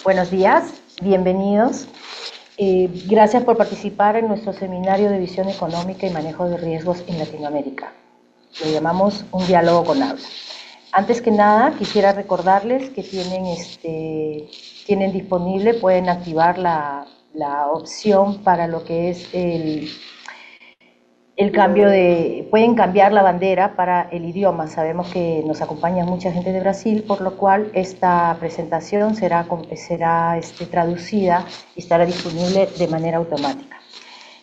Buenos días, bienvenidos. Gracias por participar en nuestro seminario de visión económica y manejo de riesgos en Latinoamérica. Lo llamamos un diálogo con habla. Antes que nada, quisiera recordarles que tienen disponible, pueden activar la opción para lo que es el cambio pueden cambiar la bandera para el idioma. Sabemos que nos acompaña mucha gente de Brasil, por lo cual esta presentación será traducida y estará disponible de manera automática.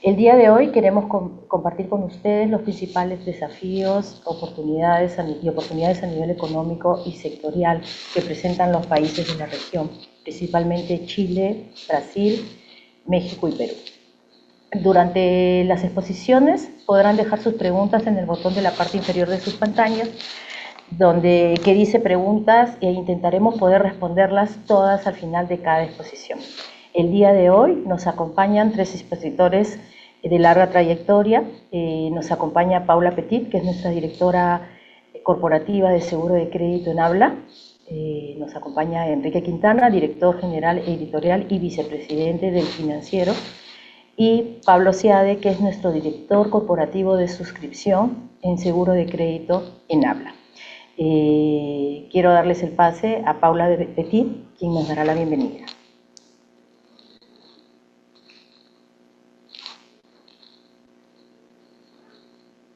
El día de hoy queremos compartir con ustedes los principales desafíos, oportunidades a nivel económico y sectorial que presentan los países de la región, principalmente Chile, Brasil, México y Perú. Durante las exposiciones podrán dejar sus preguntas en el botón de la parte inferior de sus pantallas, que dice preguntas, e intentaremos poder responderlas todas al final de cada exposición. El día de hoy nos acompañan 3 expositores de larga trayectoria. Nos acompaña Paula Petit, que es nuestra directora corporativa de seguro de crédito en habla. Nos acompaña Enrique Quintana, director general editorial y vicepresidente del Financiero, y Pablo Seade, que es nuestro director corporativo de suscripción en seguro de crédito en habla. Quiero darles el pase a Paula Petit, quien nos dará la bienvenida.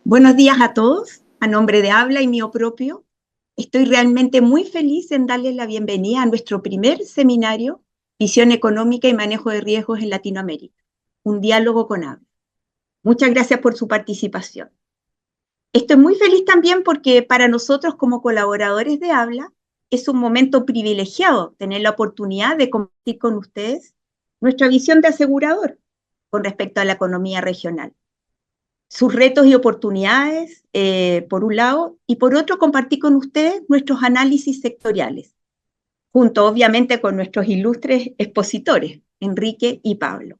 Buenos días a todos. A nombre de Habla y mío propio, estoy realmente muy feliz en darles la bienvenida a nuestro primer seminario Visión Económica y Manejo de Riesgos en Latinoamérica, un diálogo con Habla. Muchas gracias por su participación. Estoy muy feliz también porque para nosotros como colaboradores de Habla es un momento privilegiado tener la oportunidad de compartir con ustedes nuestra visión de asegurador con respecto a la economía regional. Sus retos y oportunidades, por un lado, y por otro, compartir con ustedes nuestros análisis sectoriales, junto obviamente con nuestros ilustres expositores, Enrique y Pablo.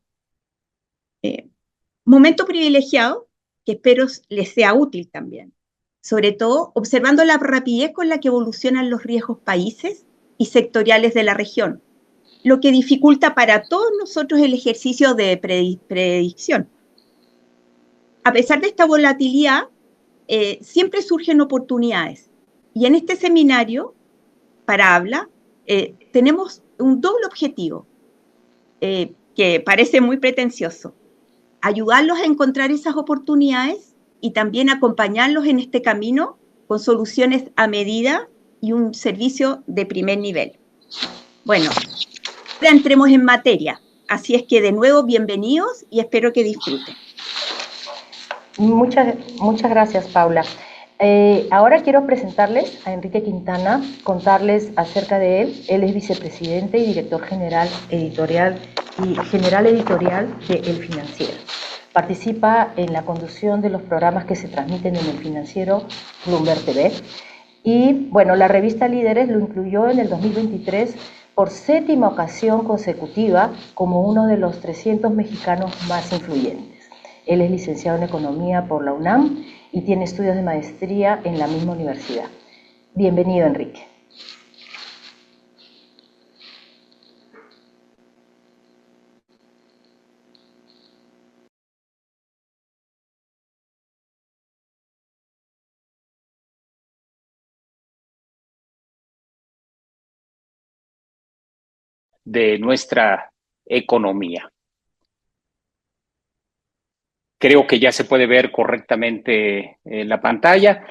Momento privilegiado que espero les sea útil también, sobre todo observando la rapidez con la que evolucionan los riesgos países y sectoriales de la región, lo que dificulta para todos nosotros el ejercicio de predicción. A pesar de esta volatilidad, siempre surgen oportunidades. Y en este seminario, para Habla, tenemos un doble objetivo, que parece muy pretencioso: ayudarlos a encontrar esas oportunidades y también acompañarlos en este camino con soluciones a medida y un servicio de primer nivel. Bueno, ahora entremos en materia. Así es que de nuevo, bienvenidos y espero que disfruten. Muchas gracias, Paula. Ahora quiero presentarles a Enrique Quintana, contarles acerca de él. Él es vicepresidente y director general editorial de El Financiero. Participa en la conducción de los programas que se transmiten en El Financiero, Bloomberg TV. Y bueno, la revista Líderes lo incluyó en el 2023 por 7ª ocasión consecutiva como uno de los 300 mexicanos más influyentes. Él es licenciado en Economía por la UNAM y tiene estudios de maestría en la misma universidad. Bienvenido, Enrique. De nuestra economía. Creo que ya se puede ver correctamente en la pantalla.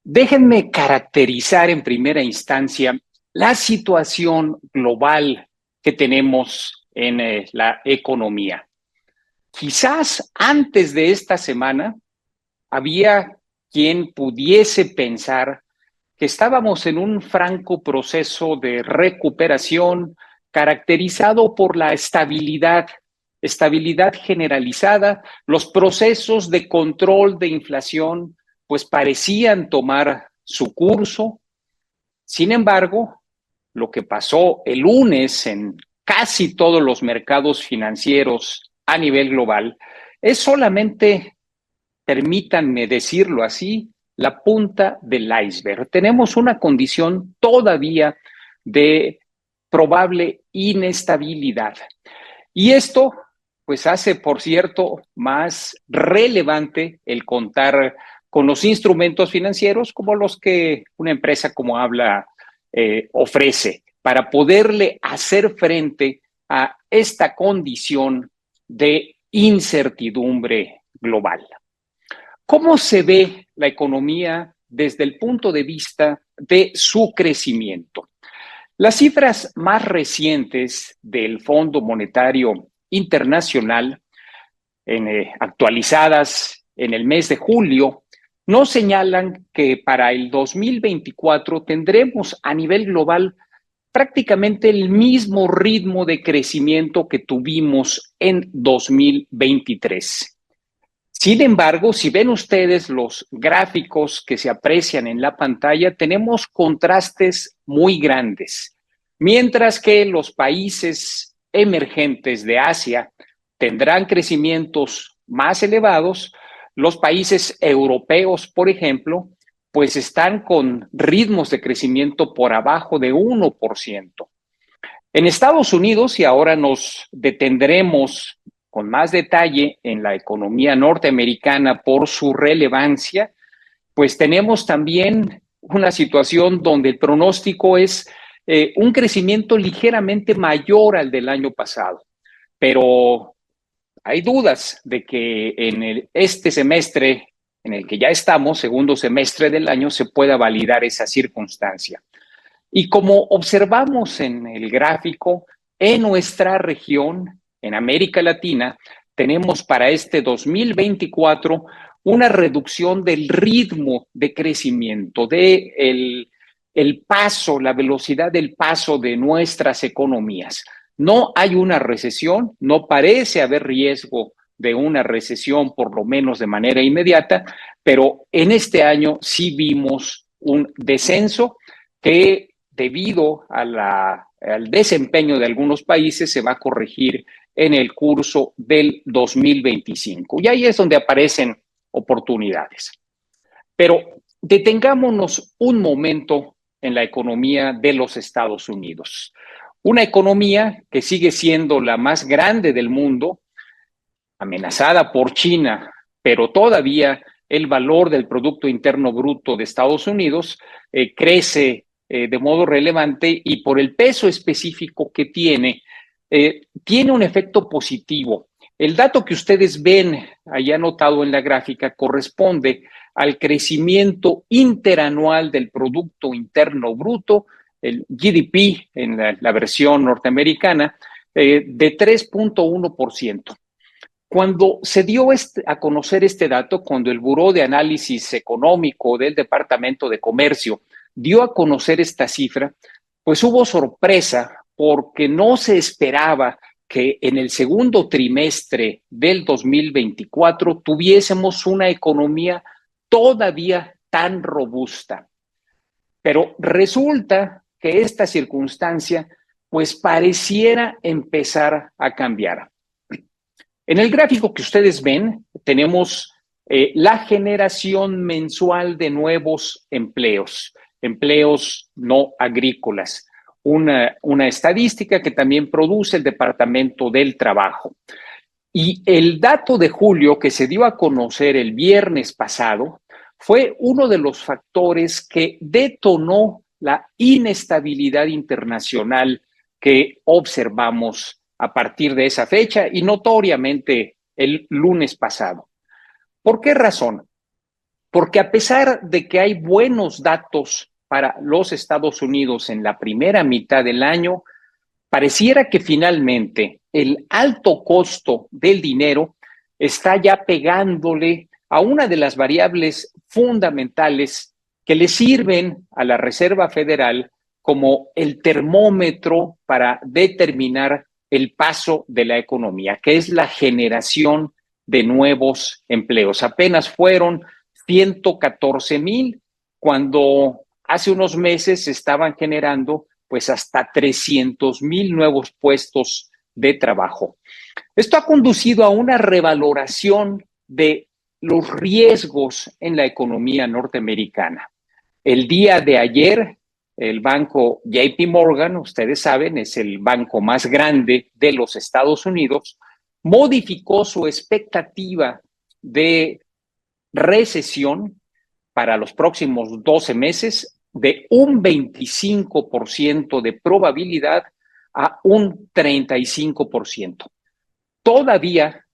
Déjenme caracterizar en primera instancia la situación global que tenemos en la economía. Quizás antes de esta semana había quien pudiese pensar que estábamos en un franco proceso de recuperación caracterizado por la estabilidad generalizada. Los procesos de control de inflación pues parecían tomar su curso. Sin embargo, lo que pasó el lunes en casi todos los mercados financieros a nivel global es solamente, permítanme decirlo así, la punta del iceberg. Tenemos una condición todavía de probable inestabilidad. Y esto, pues hace, por cierto, más relevante el contar con los instrumentos financieros como los que una empresa como Habla ofrece para poderle hacer frente a esta condición de incertidumbre global. ¿Cómo se ve la economía desde el punto de vista de su crecimiento? Las cifras más recientes del Fondo Monetario Internacional, actualizadas en el mes de julio, nos señalan que para el 2024 tendremos a nivel global prácticamente el mismo ritmo de crecimiento que tuvimos en 2023. Sin embargo, si ven ustedes los gráficos que se aprecian en la pantalla, tenemos contrastes muy grandes. Mientras que los países emergentes de Asia tendrán crecimientos más elevados, los países europeos, por ejemplo, pues están con ritmos de crecimiento por abajo de 1%. En Estados Unidos, y ahora nos detendremos con más detalle en la economía norteamericana por su relevancia, pues tenemos también una situación donde el pronóstico es un crecimiento ligeramente mayor al del año pasado. Pero hay dudas de que en este semestre en el que ya estamos, segundo semestre del año, se pueda validar esa circunstancia. Y como observamos en el gráfico, en nuestra región, en América Latina, tenemos para este 2024 una reducción del ritmo de crecimiento, el paso, la velocidad del paso de nuestras economías. No hay una recesión, no parece haber riesgo de una recesión, por lo menos de manera inmediata, pero en este año sí vimos un descenso que debido al desempeño de algunos países se va a corregir en el curso del 2025. Y ahí es donde aparecen oportunidades. Pero detengámonos un momento en la economía de los Estados Unidos. Una economía que sigue siendo la más grande del mundo, amenazada por China, pero todavía el valor del Producto Interno Bruto de Estados Unidos crece de modo relevante y por el peso específico que tiene un efecto positivo. El dato que ustedes ven ahí anotado en la gráfica corresponde al crecimiento interanual del Producto Interno Bruto, el GDP en la versión norteamericana, de 3.1%. Cuando se dio a conocer este dato, cuando el Buró de Análisis Económico del Departamento de Comercio dio a conocer esta cifra, pues hubo sorpresa porque no se esperaba que en el segundo trimestre del 2024 tuviésemos una economía todavía tan robusta. Pero resulta que esta circunstancia pues pareciera empezar a cambiar. En el gráfico que ustedes ven, tenemos la generación mensual de nuevos empleos no agrícolas, una estadística que también produce el Departamento del Trabajo. Y el dato de julio que se dio a conocer el viernes pasado fue uno de los factores que detonó la inestabilidad internacional que observamos a partir de esa fecha y notoriamente el lunes pasado. ¿Por qué razón? Porque a pesar de que hay buenos datos para los Estados Unidos en la primera mitad del año, pareciera que finalmente el alto costo del dinero está ya pegándole a una de las variables fundamentales que le sirven a la Reserva Federal como el termómetro para determinar el paso de la economía, que es la generación de nuevos empleos. Apenas fueron 114,000 cuando hace unos meses se estaban generando pues hasta 300,000 nuevos puestos de trabajo. Esto ha conducido a una revaloración de los riesgos en la economía norteamericana. El día de ayer, el banco JP Morgan, ustedes saben, es el banco más grande de los Estados Unidos, modificó su expectativa de recesión para los próximos 12 meses de un 25% de probabilidad a un 35%. Todavía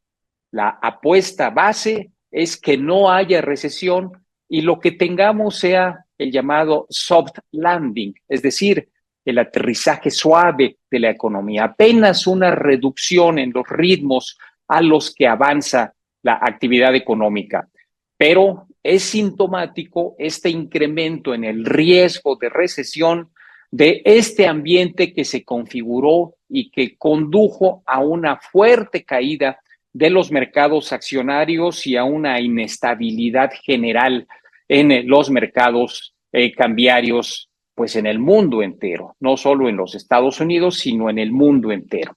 la apuesta base es que no haya recesión y lo que tengamos sea el llamado soft landing, es decir, el aterrizaje suave de la economía, apenas una reducción en los ritmos a los que avanza la actividad económica. Pero es sintomático este incremento en el riesgo de recesión de este ambiente que se configuró y que condujo a una fuerte caída de los mercados accionarios y a una inestabilidad general en los mercados cambiarios, pues en el mundo entero, no solo en los Estados Unidos, sino en el mundo entero.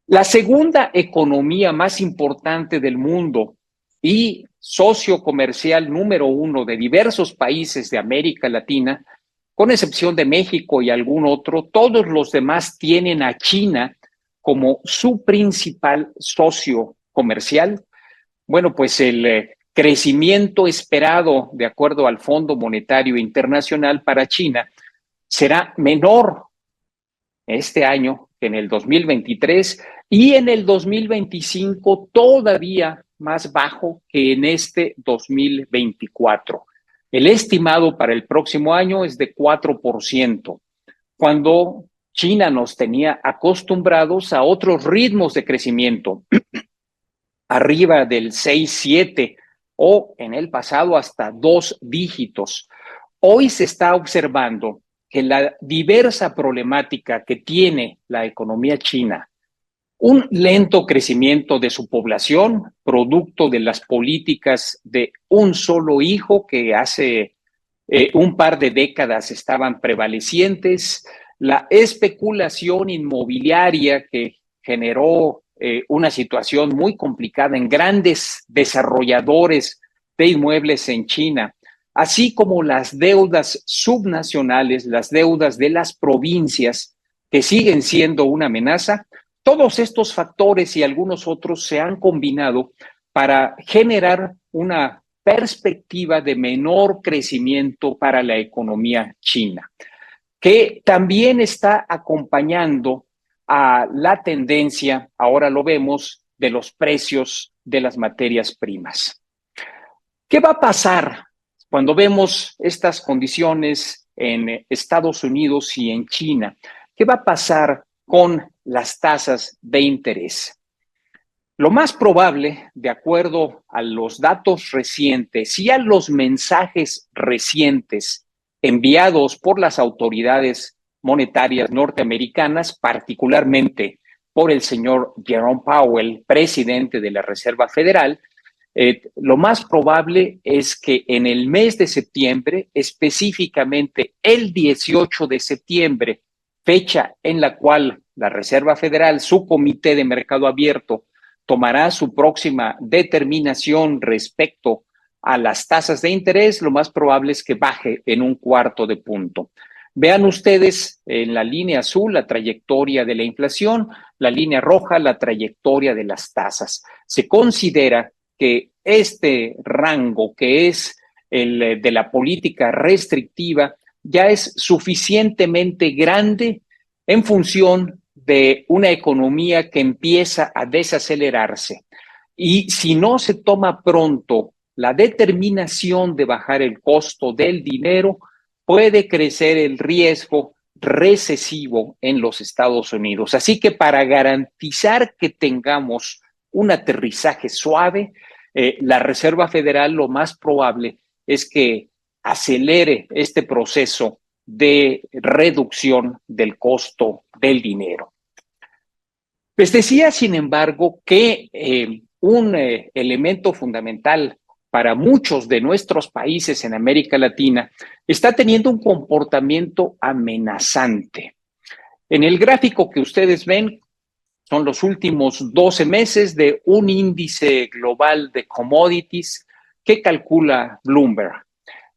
La segunda economía más importante del mundo y socio comercial número 1 de diversos países de América Latina, con excepción de México y algún otro, todos los demás tienen a China como su principal socio comercial. Bueno, pues el crecimiento esperado, de acuerdo al Fondo Monetario Internacional para China, será menor este año que en el 2023 y en el 2025 todavía más bajo que en este 2024. El estimado para el próximo año es de 4%, cuando China nos tenía acostumbrados a otros ritmos de crecimiento, arriba del 6, 7 o en el pasado hasta 2 dígitos. Hoy se está observando que la diversa problemática que tiene la economía china, un lento crecimiento de su población, producto de las políticas de un solo hijo que hace un par de décadas estaban prevalecientes, la especulación inmobiliaria que generó una situación muy complicada en grandes desarrolladores de inmuebles en China, así como las deudas subnacionales, las deudas de las provincias que siguen siendo una amenaza. Todos estos factores y algunos otros se han combinado para generar una perspectiva de menor crecimiento para la economía china, que también está acompañando a la tendencia, ahora lo vemos, de los precios de las materias primas. ¿Qué va a pasar cuando vemos estas condiciones en Estados Unidos y en China? ¿Qué va a pasar con las tasas de interés? Lo más probable, de acuerdo a los datos recientes y a los mensajes recientes enviados por las autoridades monetarias norteamericanas, particularmente por el señor Jerome Powell, presidente de la Reserva Federal, lo más probable es que en el mes de septiembre, específicamente el 18 de septiembre, fecha en la cual la Reserva Federal, su Comité de Mercado Abierto, tomará su próxima determinación respecto a las tasas de interés, lo más probable es que baje en 1/4 de punto. Vean ustedes en la línea azul la trayectoria de la inflación, la línea roja la trayectoria de las tasas. Se considera que este rango, que es el de la política restrictiva, ya es suficientemente grande en función de una economía que empieza a desacelerarse. Y si no se toma pronto la determinación de bajar el costo del dinero, puede crecer el riesgo recesivo en los Estados Unidos. Así que para garantizar que tengamos un aterrizaje suave, la Reserva Federal lo más probable es que acelere este proceso de reducción del costo del dinero. Les decía, sin embargo, que un elemento fundamental para muchos de nuestros países en América Latina está teniendo un comportamiento amenazante. En el gráfico que ustedes ven, son los últimos 12 meses de un índice global de commodities que calcula Bloomberg.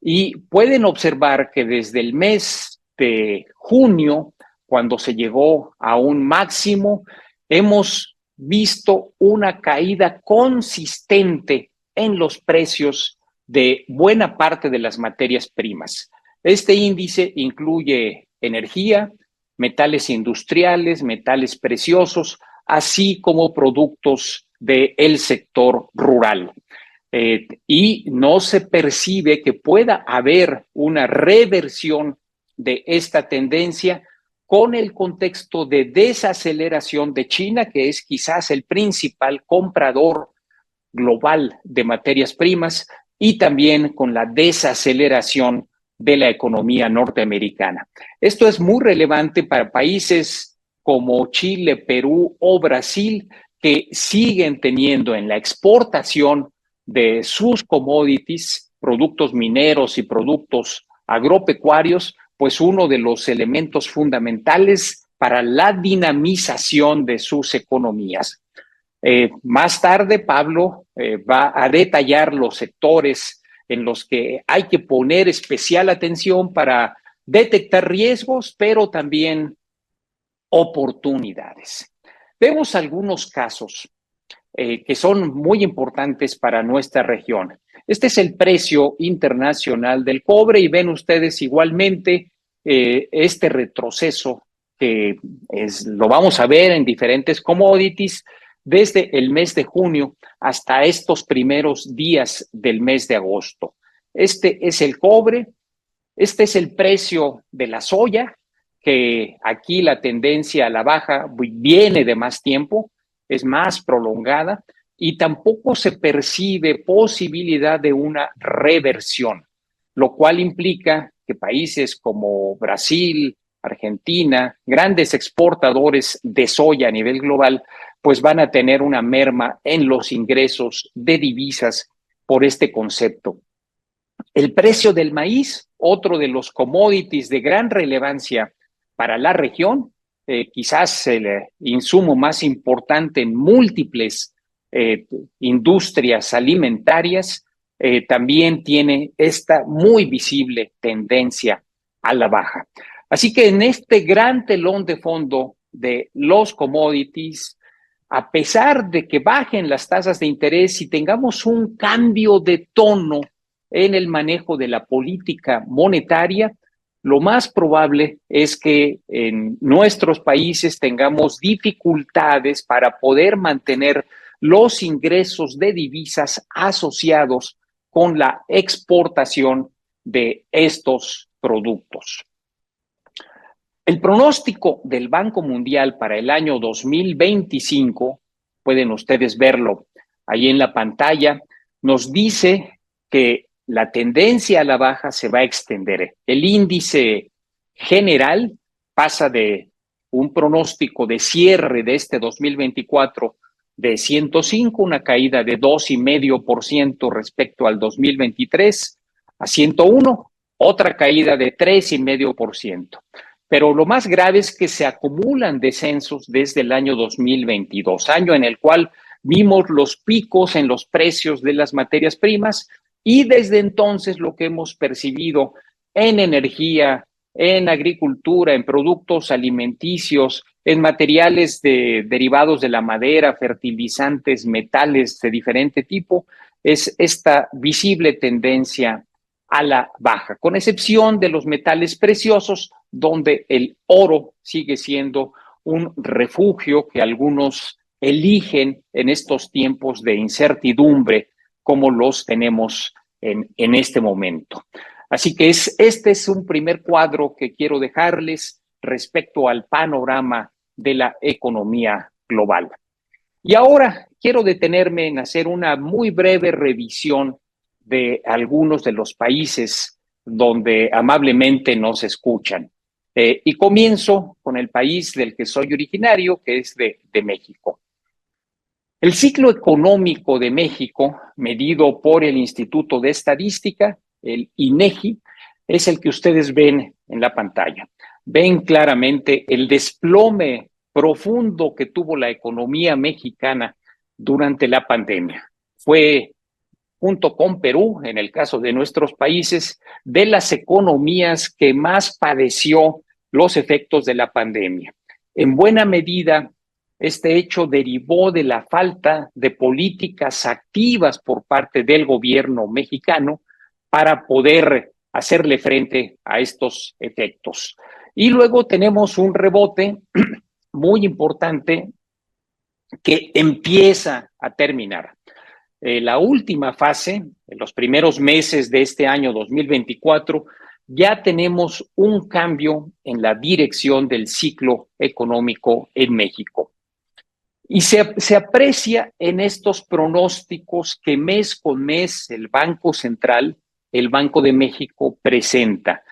Y pueden observar que desde el mes de junio, cuando se llegó a un máximo, hemos visto una caída consistente en los precios de buena parte de las materias primas. Este índice incluye energía, metales industriales, metales preciosos, así como productos del sector rural. Y no se percibe que pueda haber una reversión de esta tendencia con el contexto de desaceleración de China, que es quizás el principal comprador global de materias primas, y también con la desaceleración de la economía norteamericana. Esto es muy relevante para países como Chile, Perú o Brasil, que siguen teniendo en la exportación de sus commodities, productos mineros y productos agropecuarios, pues uno de los elementos fundamentales para la dinamización de sus economías. Más tarde, Pablo va a detallar los sectores en los que hay que poner especial atención para detectar riesgos, pero también oportunidades. Vemos algunos casos que son muy importantes para nuestra región. Este es el precio internacional del cobre y ven ustedes igualmente este retroceso que lo vamos a ver en diferentes commodities desde el mes de junio hasta estos primeros días del mes de agosto. Este es el cobre, este es el precio de la soya, que aquí la tendencia a la baja viene de más tiempo, es más prolongada y tampoco se percibe posibilidad de una reversión, lo cual implica que países como Brasil, Argentina, grandes exportadores de soya a nivel global, pues van a tener una merma en los ingresos de divisas por este concepto. El precio del maíz, otro de los commodities de gran relevancia para la región, quizás el insumo más importante en múltiples industrias alimentarias, también tiene esta muy visible tendencia a la baja. Así que en este gran telón de fondo de los commodities, a pesar de que bajen las tasas de interés y tengamos un cambio de tono en el manejo de la política monetaria, lo más probable es que en nuestros países tengamos dificultades para poder mantener los ingresos de divisas asociados con la exportación de estos productos. El pronóstico del Banco Mundial para el año 2025, pueden ustedes verlo ahí en la pantalla, nos dice que la tendencia a la baja se va a extender. El índice general pasa de un pronóstico de cierre de este 2024 de 105, una caída de 2,5% respecto al 2023, a 101, otra caída de 3,5%. Pero lo más grave es que se acumulan descensos desde el año 2022, año en el cual vimos los picos en los precios de las materias primas y desde entonces lo que hemos percibido en energía, en agricultura, en productos alimenticios, en materiales derivados de la madera, fertilizantes, metales de diferente tipo, es esta visible tendencia a la baja, con excepción de los metales preciosos, donde el oro sigue siendo un refugio que algunos eligen en estos tiempos de incertidumbre como los tenemos en este momento. Así que este es un primer cuadro que quiero dejarles respecto al panorama de la economía global. Y ahora quiero detenerme en hacer una muy breve revisión de algunos de los países donde amablemente nos escuchan. Y comienzo con el país del que soy originario, que es de México. El ciclo económico de México, medido por el Instituto de Estadística, el INEGI, es el que ustedes ven en la pantalla. Ven claramente el desplome profundo que tuvo la economía mexicana durante la pandemia. Fue junto con Perú, en el caso de nuestros países, de las economías que más padeció los efectos de la pandemia. En buena medida, este hecho derivó de la falta de políticas activas por parte del gobierno mexicano para poder hacerle frente a estos efectos. Y luego tenemos un rebote muy importante que empieza a terminar. La última fase, en los primeros meses de este año 2024, ya tenemos un cambio en la dirección del ciclo económico en México. Y se aprecia en estos pronósticos que mes con mes el Banco Central, el Banco de México, presenta,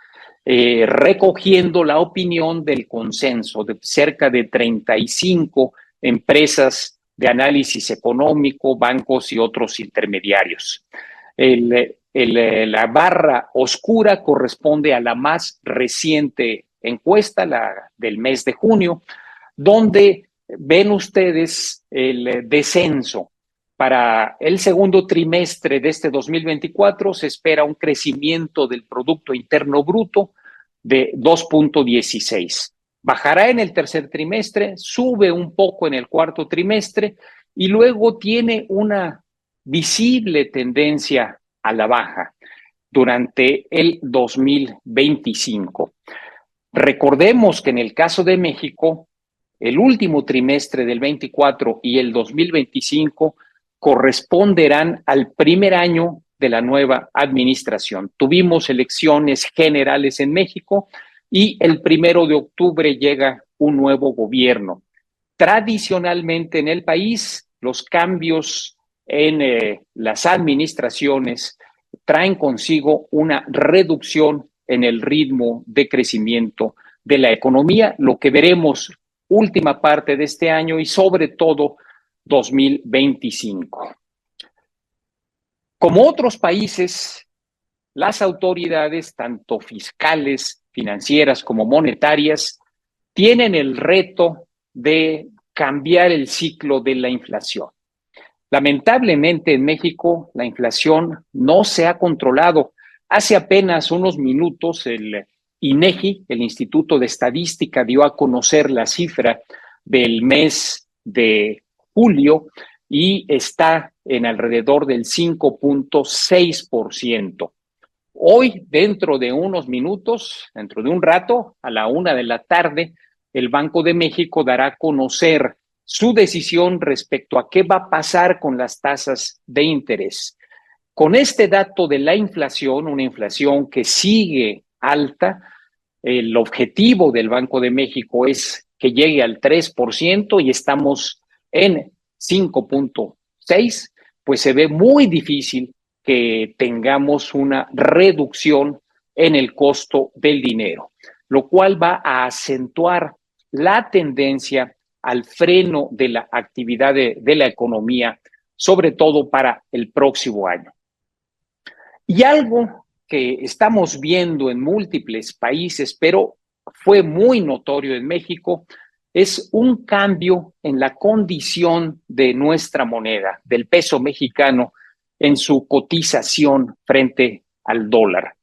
recogiendo la opinión del consenso de cerca de 35 empresas de análisis económico, bancos y otros intermediarios. La barra oscura corresponde a la más reciente encuesta, la del mes de junio, donde ven ustedes el descenso. Para el segundo trimestre de este 2024 se espera un crecimiento del Producto Interno Bruto de 2.16. Bajará en el tercer trimestre, sube un poco en el cuarto trimestre y luego tiene una visible tendencia a la baja durante el 2025. Recordemos que en el caso de México, el último trimestre del 24 y el 2025 corresponderán al primer año de la nueva administración. Tuvimos elecciones generales en México y el 1 de octubre llega un nuevo gobierno. Tradicionalmente en el país, los cambios en las administraciones traen consigo una reducción en el ritmo de crecimiento de la economía, lo que veremos última parte de este año y sobre todo 2025. Como otros países, las autoridades, tanto fiscales, financieras como monetarias, tienen el reto de cambiar el ciclo de la inflación. Lamentablemente en México la inflación no se ha controlado. Hace apenas unos minutos el INEGI, el Instituto de Estadística, dio a conocer la cifra del mes de julio y está en alrededor del 5.6%. Hoy, dentro de unos minutos, dentro de un rato, a la 1:00 p.m, el Banco de México dará a conocer su decisión respecto a qué va a pasar con las tasas de interés. Con este dato de la inflación, una inflación que sigue alta, el objetivo del Banco de México es que llegue al 3% y estamos en 5.6%, pues se ve muy difícil que tengamos una reducción en el costo del dinero, lo cual va a acentuar la tendencia al freno de la actividad de la economía, sobre todo para el próximo año. Y algo que estamos viendo en múltiples países, pero fue muy notorio en México, es un cambio en la condición de nuestra moneda, del peso mexicano, en su cotización frente al dólar.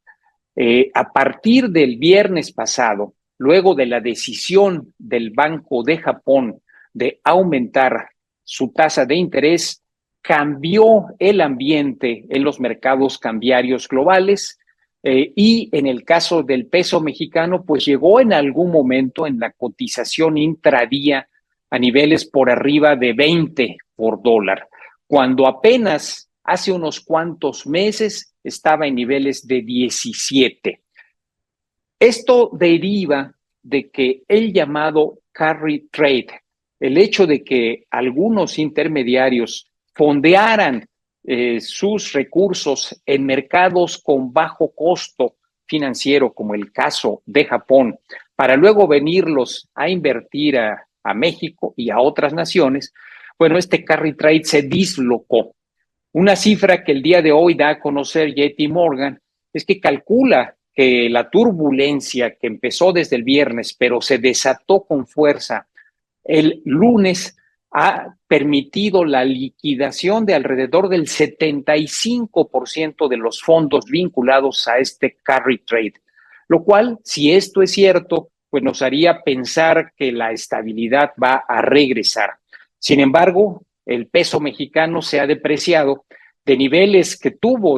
A partir del viernes pasado, luego de la decisión del Banco de Japón de aumentar su tasa de interés, cambió el ambiente en los mercados cambiarios globales y en el caso del peso mexicano, pues llegó en algún momento en la cotización intradía a niveles por arriba de 20 por dólar, cuando apenas hace unos cuantos meses estaba en niveles de 17. Esto deriva de que el llamado carry trade, el hecho de que algunos intermediarios fondearan sus recursos en mercados con bajo costo financiero, como el caso de Japón, para luego venirlos a invertir a México y a otras naciones, bueno, este carry trade se dislocó. Una cifra que el día de hoy da a conocer JP Morgan es que calcula que la turbulencia que empezó desde el viernes, pero se desató con fuerza el lunes, ha permitido la liquidación de alrededor del 75% de los fondos vinculados a este carry trade, lo cual, si esto es cierto, pues nos haría pensar que la estabilidad va a regresar. Sin embargo, el peso mexicano se ha depreciado de niveles que tuvo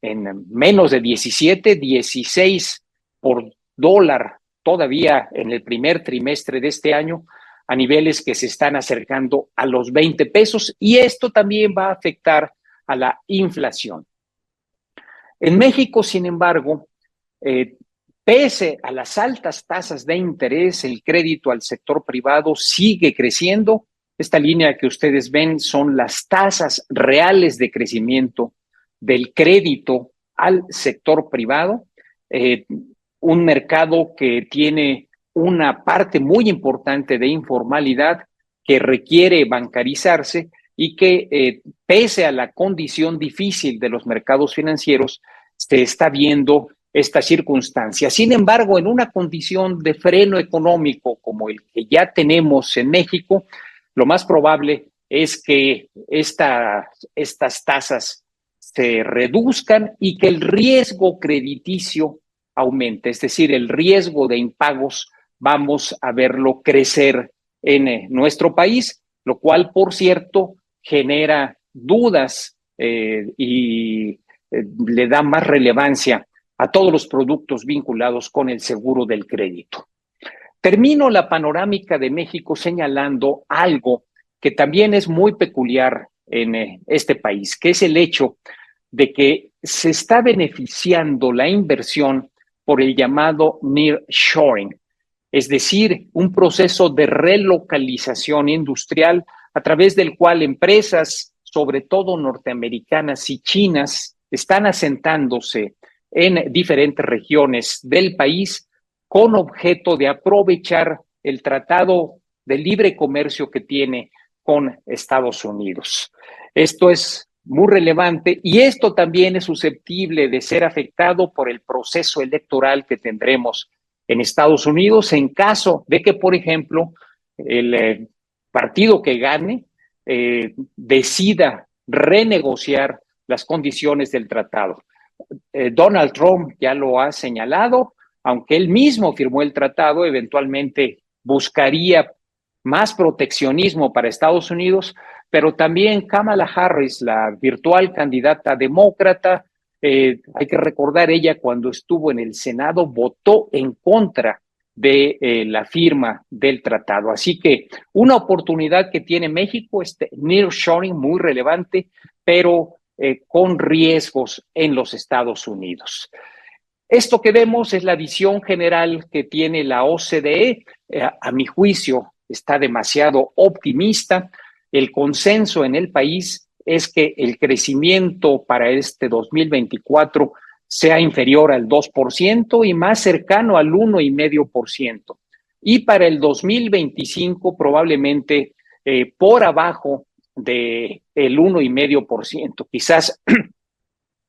en menos de 17, 16 por dólar todavía en el primer trimestre de este año, a niveles que se están acercando a los 20 pesos, y esto también va a afectar a la inflación. En México, sin embargo, pese a las altas tasas de interés, el crédito al sector privado sigue creciendo. Esta línea que ustedes ven son las tasas reales de crecimiento del crédito al sector privado, un mercado que tiene una parte muy importante de informalidad que requiere bancarizarse y que, pese a la condición difícil de los mercados financieros, se está viendo esta circunstancia. Sin embargo, en una condición de freno económico como el que ya tenemos en México, lo más probable es que estas tasas se reduzcan y que el riesgo crediticio aumente, es decir, el riesgo de impagos vamos a verlo crecer en nuestro país, lo cual, por cierto, genera dudas y le da más relevancia a todos los productos vinculados con el seguro del crédito. Termino la panorámica de México señalando algo que también es muy peculiar en este país, que es el hecho de que se está beneficiando la inversión por el llamado nearshoring, es decir, un proceso de relocalización industrial a través del cual empresas, sobre todo norteamericanas y chinas, están asentándose en diferentes regiones del país con objeto de aprovechar el tratado de libre comercio que tiene con Estados Unidos. Esto es muy relevante y esto también es susceptible de ser afectado por el proceso electoral que tendremos en Estados Unidos en caso de que, por ejemplo, el partido que gane decida renegociar las condiciones del tratado. Donald Trump ya lo ha señalado, aunque él mismo firmó el tratado, eventualmente buscaría más proteccionismo para Estados Unidos, pero también Kamala Harris, la virtual candidata demócrata, hay que recordar, ella cuando estuvo en el Senado votó en contra de la firma del tratado. Así que una oportunidad que tiene México, este nearshoring muy relevante, pero con riesgos en los Estados Unidos. Esto que vemos es la visión general que tiene la OCDE. A mi juicio, está demasiado optimista. El consenso en el país es que el crecimiento para este 2024 sea inferior al 2% y más cercano al 1,5%. Y para el 2025 probablemente por abajo del 1,5%, quizás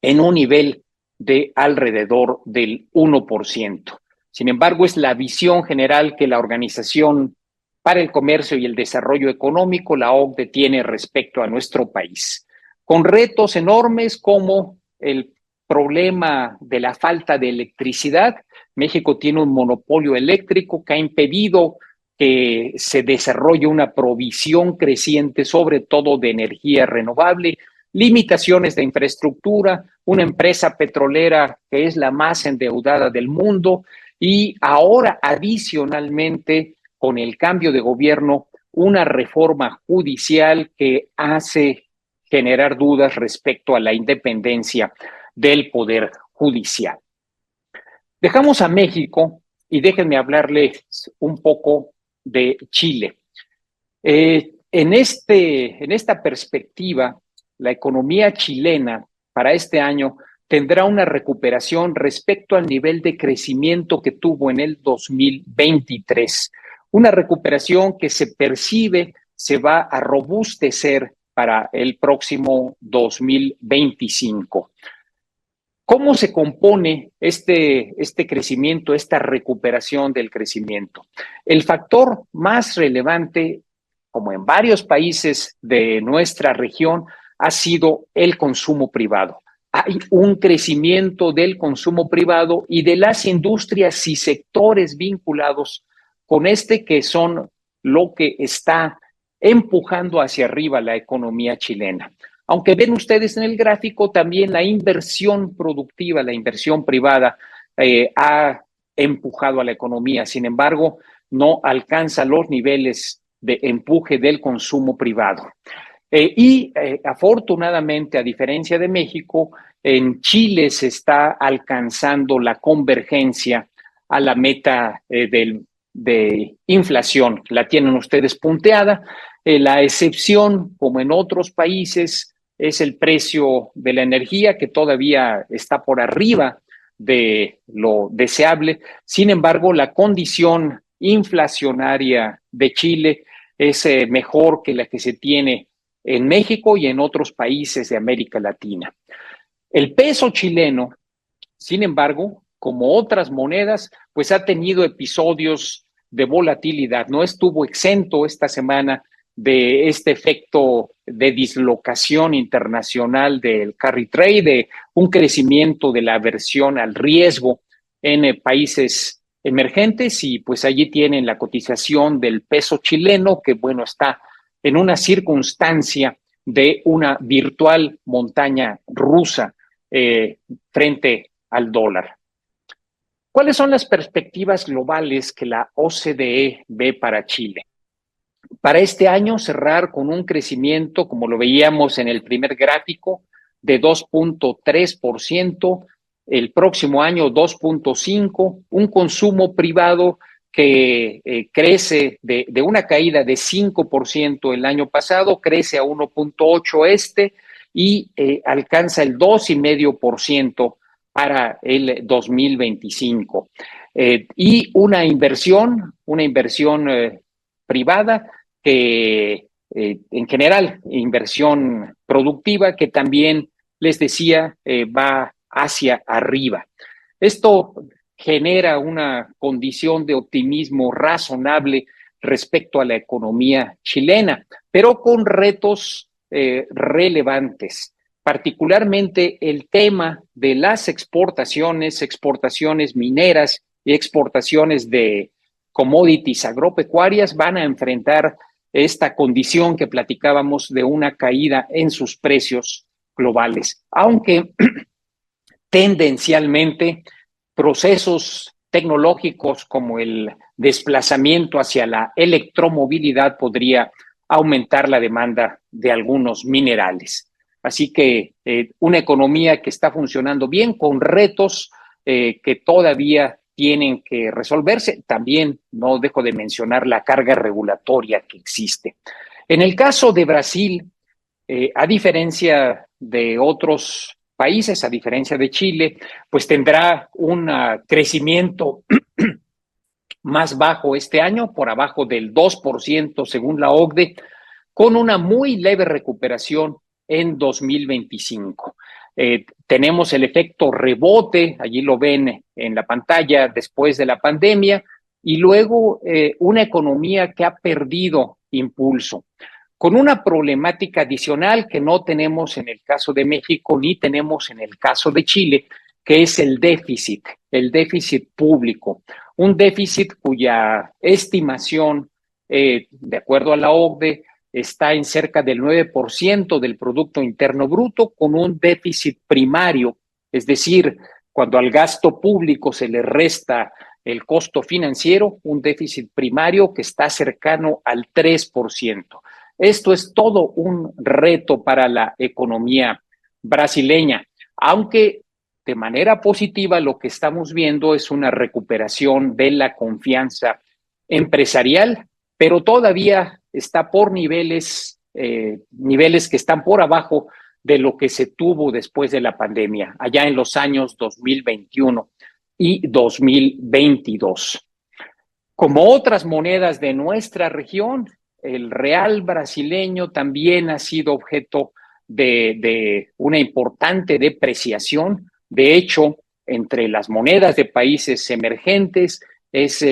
en un nivel de alrededor del 1%. Sin embargo, es la visión general que la Organización para el Comercio y el Desarrollo Económico, la OCDE, tiene respecto a nuestro país, con retos enormes como el problema de la falta de electricidad. México tiene un monopolio eléctrico que ha impedido que se desarrolle una provisión creciente, sobre todo de energía renovable, limitaciones de infraestructura, una empresa petrolera que es la más endeudada del mundo y ahora adicionalmente con el cambio de gobierno una reforma judicial que hace generar dudas respecto a la independencia del Poder Judicial. Dejamos a México y déjenme hablarles un poco de Chile. En esta perspectiva, la economía chilena para este año tendrá una recuperación respecto al nivel de crecimiento que tuvo en el 2023. Una recuperación que se percibe se va a robustecer para el próximo 2025. ¿Cómo se compone este crecimiento, esta recuperación del crecimiento? El factor más relevante como en varios países de nuestra región, ha sido el consumo privado. Hay un crecimiento del consumo privado y de las industrias y sectores vinculados con que son lo que está empujando hacia arriba la economía chilena. Aunque ven ustedes en el gráfico, también la inversión productiva, la inversión privada ha empujado a la economía. Sin embargo, no alcanza los niveles de empuje del consumo privado. Afortunadamente, a diferencia de México, en Chile se está alcanzando la convergencia a la meta de inflación. La tienen ustedes punteada. La excepción, como en otros países, es el precio de la energía, que todavía está por arriba de lo deseable. Sin embargo, la condición inflacionaria de Chile es mejor que la que se tiene en México y en otros países de América Latina. El peso chileno, sin embargo, como otras monedas, pues ha tenido episodios de volatilidad. No estuvo exento esta semana de este efecto de dislocación internacional del carry trade, de un crecimiento de la aversión al riesgo en países emergentes, y pues allí tienen la cotización del peso chileno, que bueno, está en una circunstancia de una virtual montaña rusa frente al dólar. ¿Cuáles son las perspectivas globales que la OCDE ve para Chile? Para este año cerrar con un crecimiento, como lo veíamos en el primer gráfico, de 2.3%, el próximo año 2.5%, un consumo privado que crece de una caída de 5% el año pasado, crece a 1.8% y alcanza el 2,5% para el 2025. Y una inversión privada que en general, inversión productiva que también, les decía, va hacia arriba. Esto genera una condición de optimismo razonable respecto a la economía chilena, pero con retos relevantes, particularmente el tema de las exportaciones mineras y exportaciones de commodities agropecuarias van a enfrentar esta condición que platicábamos de una caída en sus precios globales, aunque tendencialmente procesos tecnológicos como el desplazamiento hacia la electromovilidad podría aumentar la demanda de algunos minerales. Así que una economía que está funcionando bien, con retos que todavía tienen que resolverse. También no dejo de mencionar la carga regulatoria que existe. En el caso de Brasil, a diferencia de otros países, a diferencia de Chile, pues tendrá un crecimiento más bajo este año, por abajo del 2% según la OCDE, con una muy leve recuperación en 2025. Tenemos el efecto rebote, allí lo ven en la pantalla, después de la pandemia, y luego una economía que ha perdido impulso, con una problemática adicional que no tenemos en el caso de México ni tenemos en el caso de Chile, que es el déficit público, un déficit cuya estimación, de acuerdo a la OCDE, está en cerca del 9% del Producto Interno Bruto, con un déficit primario, es decir, cuando al gasto público se le resta el costo financiero, un déficit primario que está cercano al 3%. Esto es todo un reto para la economía brasileña, aunque de manera positiva lo que estamos viendo es una recuperación de la confianza empresarial, pero todavía está por niveles que están por abajo de lo que se tuvo después de la pandemia, allá en los años 2021 y 2022. Como otras monedas de nuestra región, el real brasileño también ha sido objeto de una importante depreciación. De hecho, entre las monedas de países emergentes es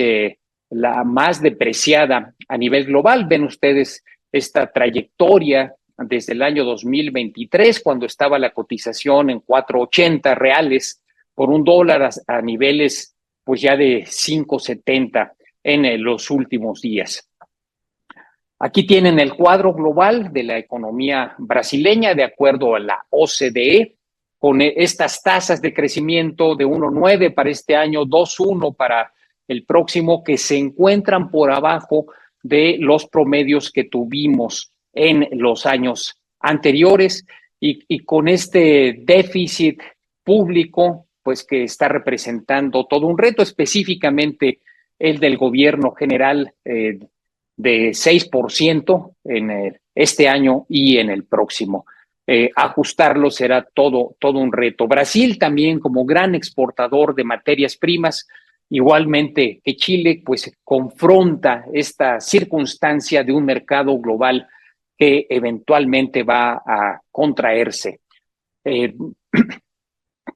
la más depreciada a nivel global. Ven ustedes esta trayectoria desde el año 2023, cuando estaba la cotización en 4.80 reales por $1 a niveles pues ya de 5.70 en los últimos días. Aquí tienen el cuadro global de la economía brasileña de acuerdo a la OCDE, con estas tasas de crecimiento de 1.9 para este año, 2.1 para el próximo, que se encuentran por abajo de los promedios que tuvimos en los años anteriores y con este déficit público, pues que está representando todo un reto, específicamente el del gobierno general de 6% en este año y en el próximo. Ajustarlo será todo un reto. Brasil también, como gran exportador de materias primas, igualmente que Chile, pues confronta esta circunstancia de un mercado global que eventualmente va a contraerse.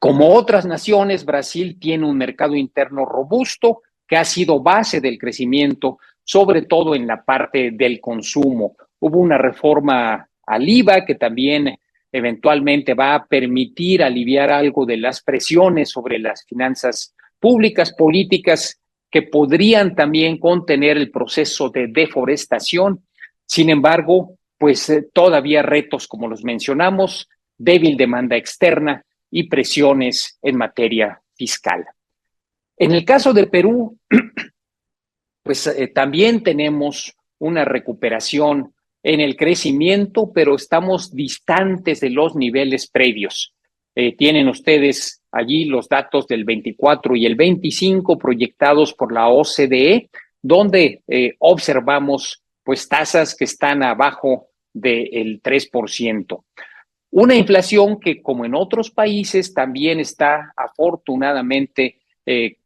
Como otras naciones, Brasil tiene un mercado interno robusto que ha sido base del crecimiento, sobre todo en la parte del consumo. Hubo una reforma al IVA que también eventualmente va a permitir aliviar algo de las presiones sobre las finanzas públicas, políticas que podrían también contener el proceso de deforestación. Sin embargo, pues todavía retos, como los mencionamos, débil demanda externa y presiones en materia fiscal. En el caso de Perú, pues también tenemos una recuperación en el crecimiento, pero estamos distantes de los niveles previos. Tienen ustedes allí los datos del 24 y el 25 proyectados por la OCDE, donde observamos pues tasas que están abajo del 3%. Una inflación que, como en otros países, también está afortunadamente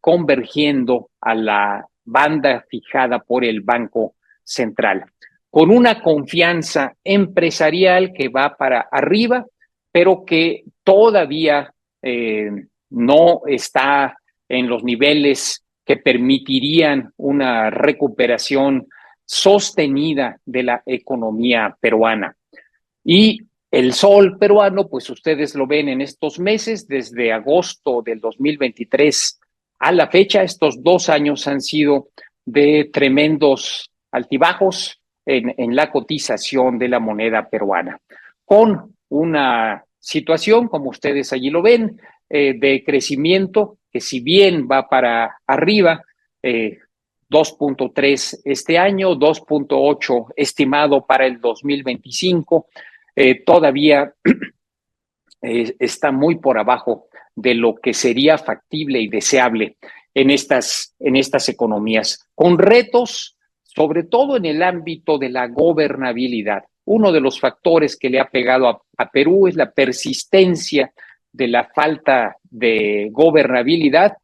convergiendo a la banda fijada por el Banco Central, con una confianza empresarial que va para arriba, pero que todavía no está en los niveles que permitirían una recuperación sostenida de la economía peruana. Y el sol peruano, pues ustedes lo ven en estos meses, desde agosto del 2023 a la fecha, estos 2 años han sido de tremendos altibajos en la cotización de la moneda peruana, con una situación, como ustedes allí lo ven, de crecimiento que si bien va para arriba, 2.3 este año, 2.8 estimado para el 2025, todavía está muy por abajo de lo que sería factible y deseable en estas economías, con retos, sobre todo en el ámbito de la gobernabilidad. Uno de los factores que le ha pegado a Perú es la persistencia de la falta de gobernabilidad,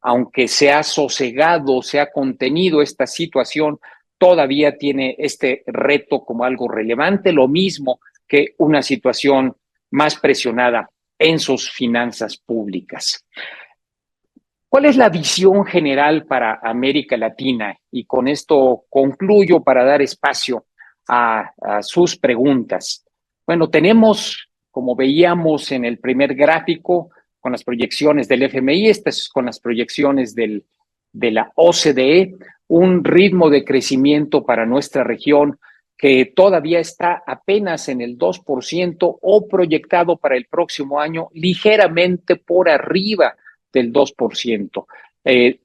aunque se ha sosegado, se ha contenido esta situación, todavía tiene este reto como algo relevante, lo mismo que una situación más presionada en sus finanzas públicas. ¿Cuál es la visión general para América Latina? Y con esto concluyo para dar espacio a sus preguntas. Bueno, tenemos, como veíamos en el primer gráfico, con las proyecciones del FMI, estas con las proyecciones de la OCDE, un ritmo de crecimiento para nuestra región que todavía está apenas en el 2% o proyectado para el próximo año ligeramente por arriba del 2%.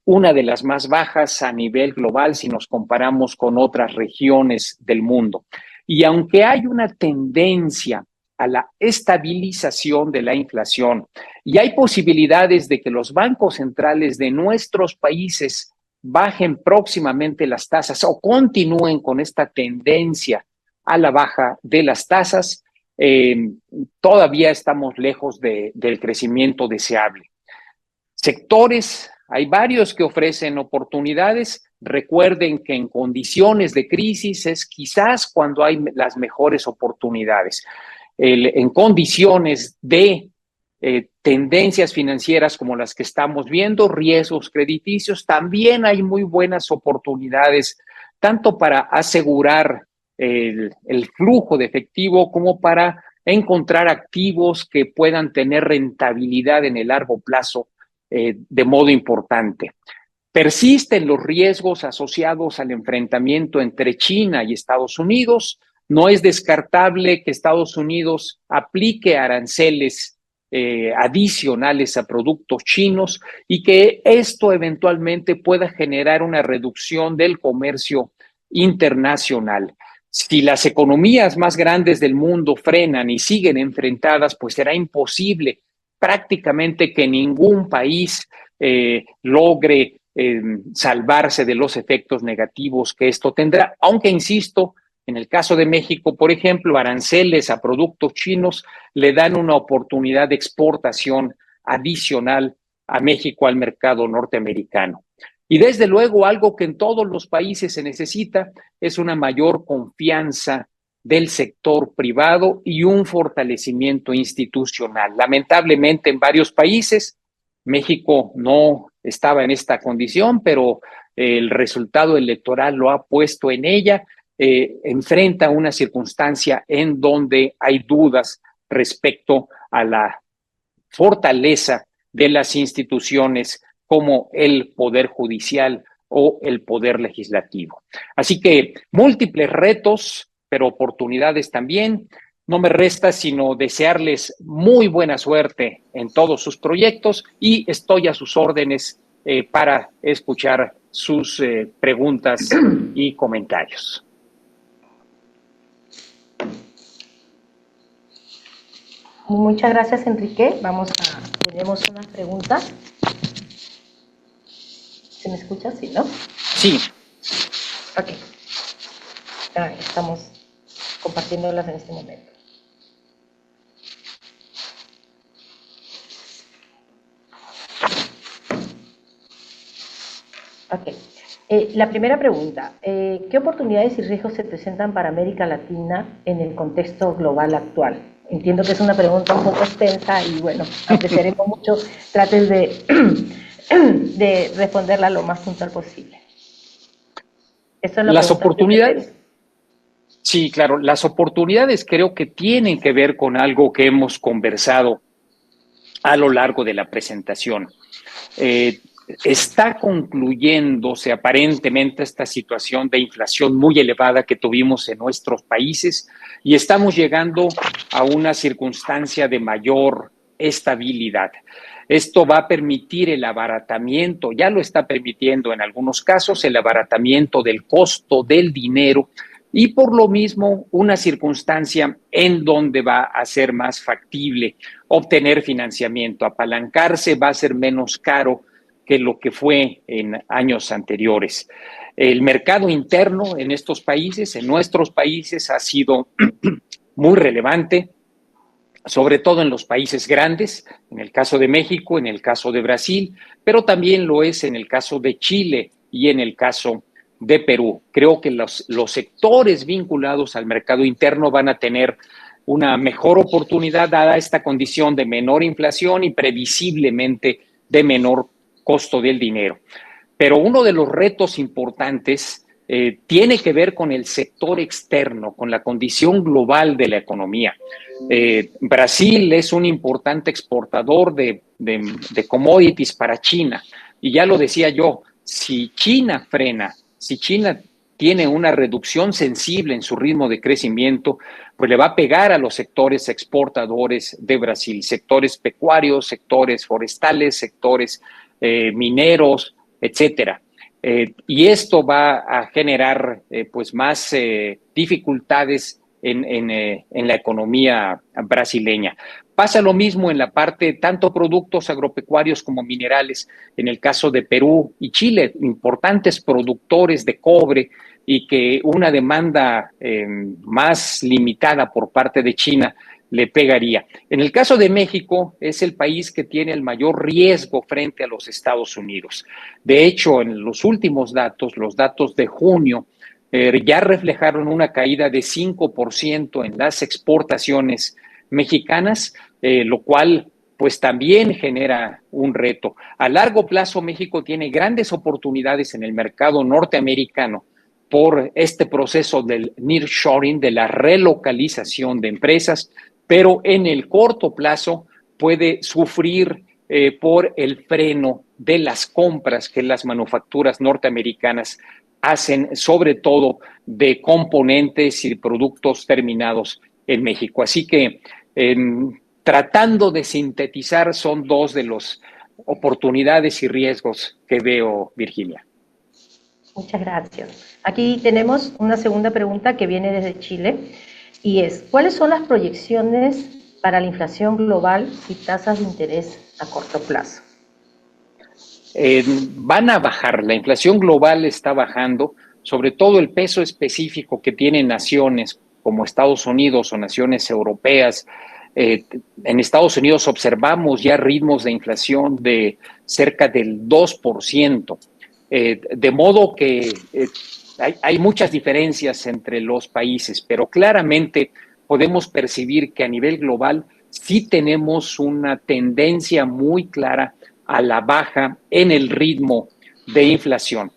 Una de las más bajas a nivel global si nos comparamos con otras regiones del mundo. Y aunque hay una tendencia a la estabilización de la inflación y hay posibilidades de que los bancos centrales de nuestros países bajen próximamente las tasas o continúen con esta tendencia a la baja de las tasas, todavía estamos lejos del crecimiento deseable. Sectores, hay varios que ofrecen oportunidades. Recuerden que en condiciones de crisis es quizás cuando hay las mejores oportunidades. En condiciones de tendencias financieras como las que estamos viendo, riesgos crediticios, también hay muy buenas oportunidades, tanto para asegurar el flujo de efectivo como para encontrar activos que puedan tener rentabilidad en el largo plazo de modo importante. Persisten los riesgos asociados al enfrentamiento entre China y Estados Unidos. No es descartable que Estados Unidos aplique aranceles adicionales a productos chinos y que esto eventualmente pueda generar una reducción del comercio internacional. Si las economías más grandes del mundo frenan y siguen enfrentadas, pues será imposible prácticamente que ningún país logre salvarse de los efectos negativos que esto tendrá, aunque insisto, en el caso de México, por ejemplo, aranceles a productos chinos le dan una oportunidad de exportación adicional a México al mercado norteamericano. Y desde luego, algo que en todos los países se necesita es una mayor confianza del sector privado y un fortalecimiento institucional. Lamentablemente, en varios países, México no estaba en esta condición, pero el resultado electoral lo ha puesto en ella. Enfrenta una circunstancia en donde hay dudas respecto a la fortaleza de las instituciones como el Poder Judicial o el Poder Legislativo. Así que múltiples retos, pero oportunidades también. No me resta sino desearles muy buena suerte en todos sus proyectos y estoy a sus órdenes para escuchar sus preguntas y comentarios. Muchas gracias, Enrique. Tenemos unas preguntas. ¿Se me escucha? Sí, ¿no? Sí. Ok. Estamos compartiéndolas en este momento. Ok. La primera pregunta, ¿qué oportunidades y riesgos se presentan para América Latina en el contexto global actual? Entiendo que es una pregunta un poco extensa y bueno, apreciaremos mucho, trates de responderla lo más puntual posible. Eso es las oportunidades. Sí, claro, las oportunidades creo que tienen que ver con algo que hemos conversado a lo largo de la presentación. Está concluyéndose aparentemente esta situación de inflación muy elevada que tuvimos en nuestros países y estamos llegando a una circunstancia de mayor estabilidad. Esto va a permitir el abaratamiento, ya lo está permitiendo en algunos casos, el abaratamiento del costo del dinero y por lo mismo una circunstancia en donde va a ser más factible obtener financiamiento, apalancarse va a ser menos caro que lo que fue en años anteriores. El mercado interno en estos países, en nuestros países, ha sido muy relevante, sobre todo en los países grandes, en el caso de México, en el caso de Brasil, pero también lo es en el caso de Chile y en el caso de Perú. Creo que los sectores vinculados al mercado interno van a tener una mejor oportunidad dada esta condición de menor inflación y previsiblemente de menor costo del dinero. Pero uno de los retos importantes tiene que ver con el sector externo, con la condición global de la economía. Brasil es un importante exportador de commodities para China. Y ya lo decía yo, si China frena, si China tiene una reducción sensible en su ritmo de crecimiento, pues le va a pegar a los sectores exportadores de Brasil, sectores pecuarios, sectores forestales, sectores mineros, etcétera. Y esto va a generar pues más dificultades en la economía brasileña. Pasa lo mismo en la parte tanto productos agropecuarios como minerales, en el caso de Perú y Chile, importantes productores de cobre y que una demanda más limitada por parte de China le pegaría. En el caso de México, es el país que tiene el mayor riesgo frente a los Estados Unidos. De hecho, en los últimos datos, los datos de junio, ya reflejaron una caída de 5% en las exportaciones mexicanas, lo cual pues también genera un reto. A largo plazo, México tiene grandes oportunidades en el mercado norteamericano por este proceso del nearshoring, de la relocalización de empresas, pero en el corto plazo puede sufrir por el freno de las compras que las manufacturas norteamericanas hacen, sobre todo de componentes y productos terminados en México. Así que tratando de sintetizar, son dos de las oportunidades y riesgos que veo, Virginia. Muchas gracias. Aquí tenemos una segunda pregunta que viene desde Chile y es, ¿cuáles son las proyecciones para la inflación global y tasas de interés a corto plazo? Van a bajar, la inflación global está bajando, sobre todo el peso específico que tienen naciones como Estados Unidos o naciones europeas. En Estados Unidos observamos ya ritmos de inflación de cerca del 2%, de modo que hay muchas diferencias entre los países, pero claramente podemos percibir que a nivel global sí tenemos una tendencia muy clara a la baja en el ritmo de inflación,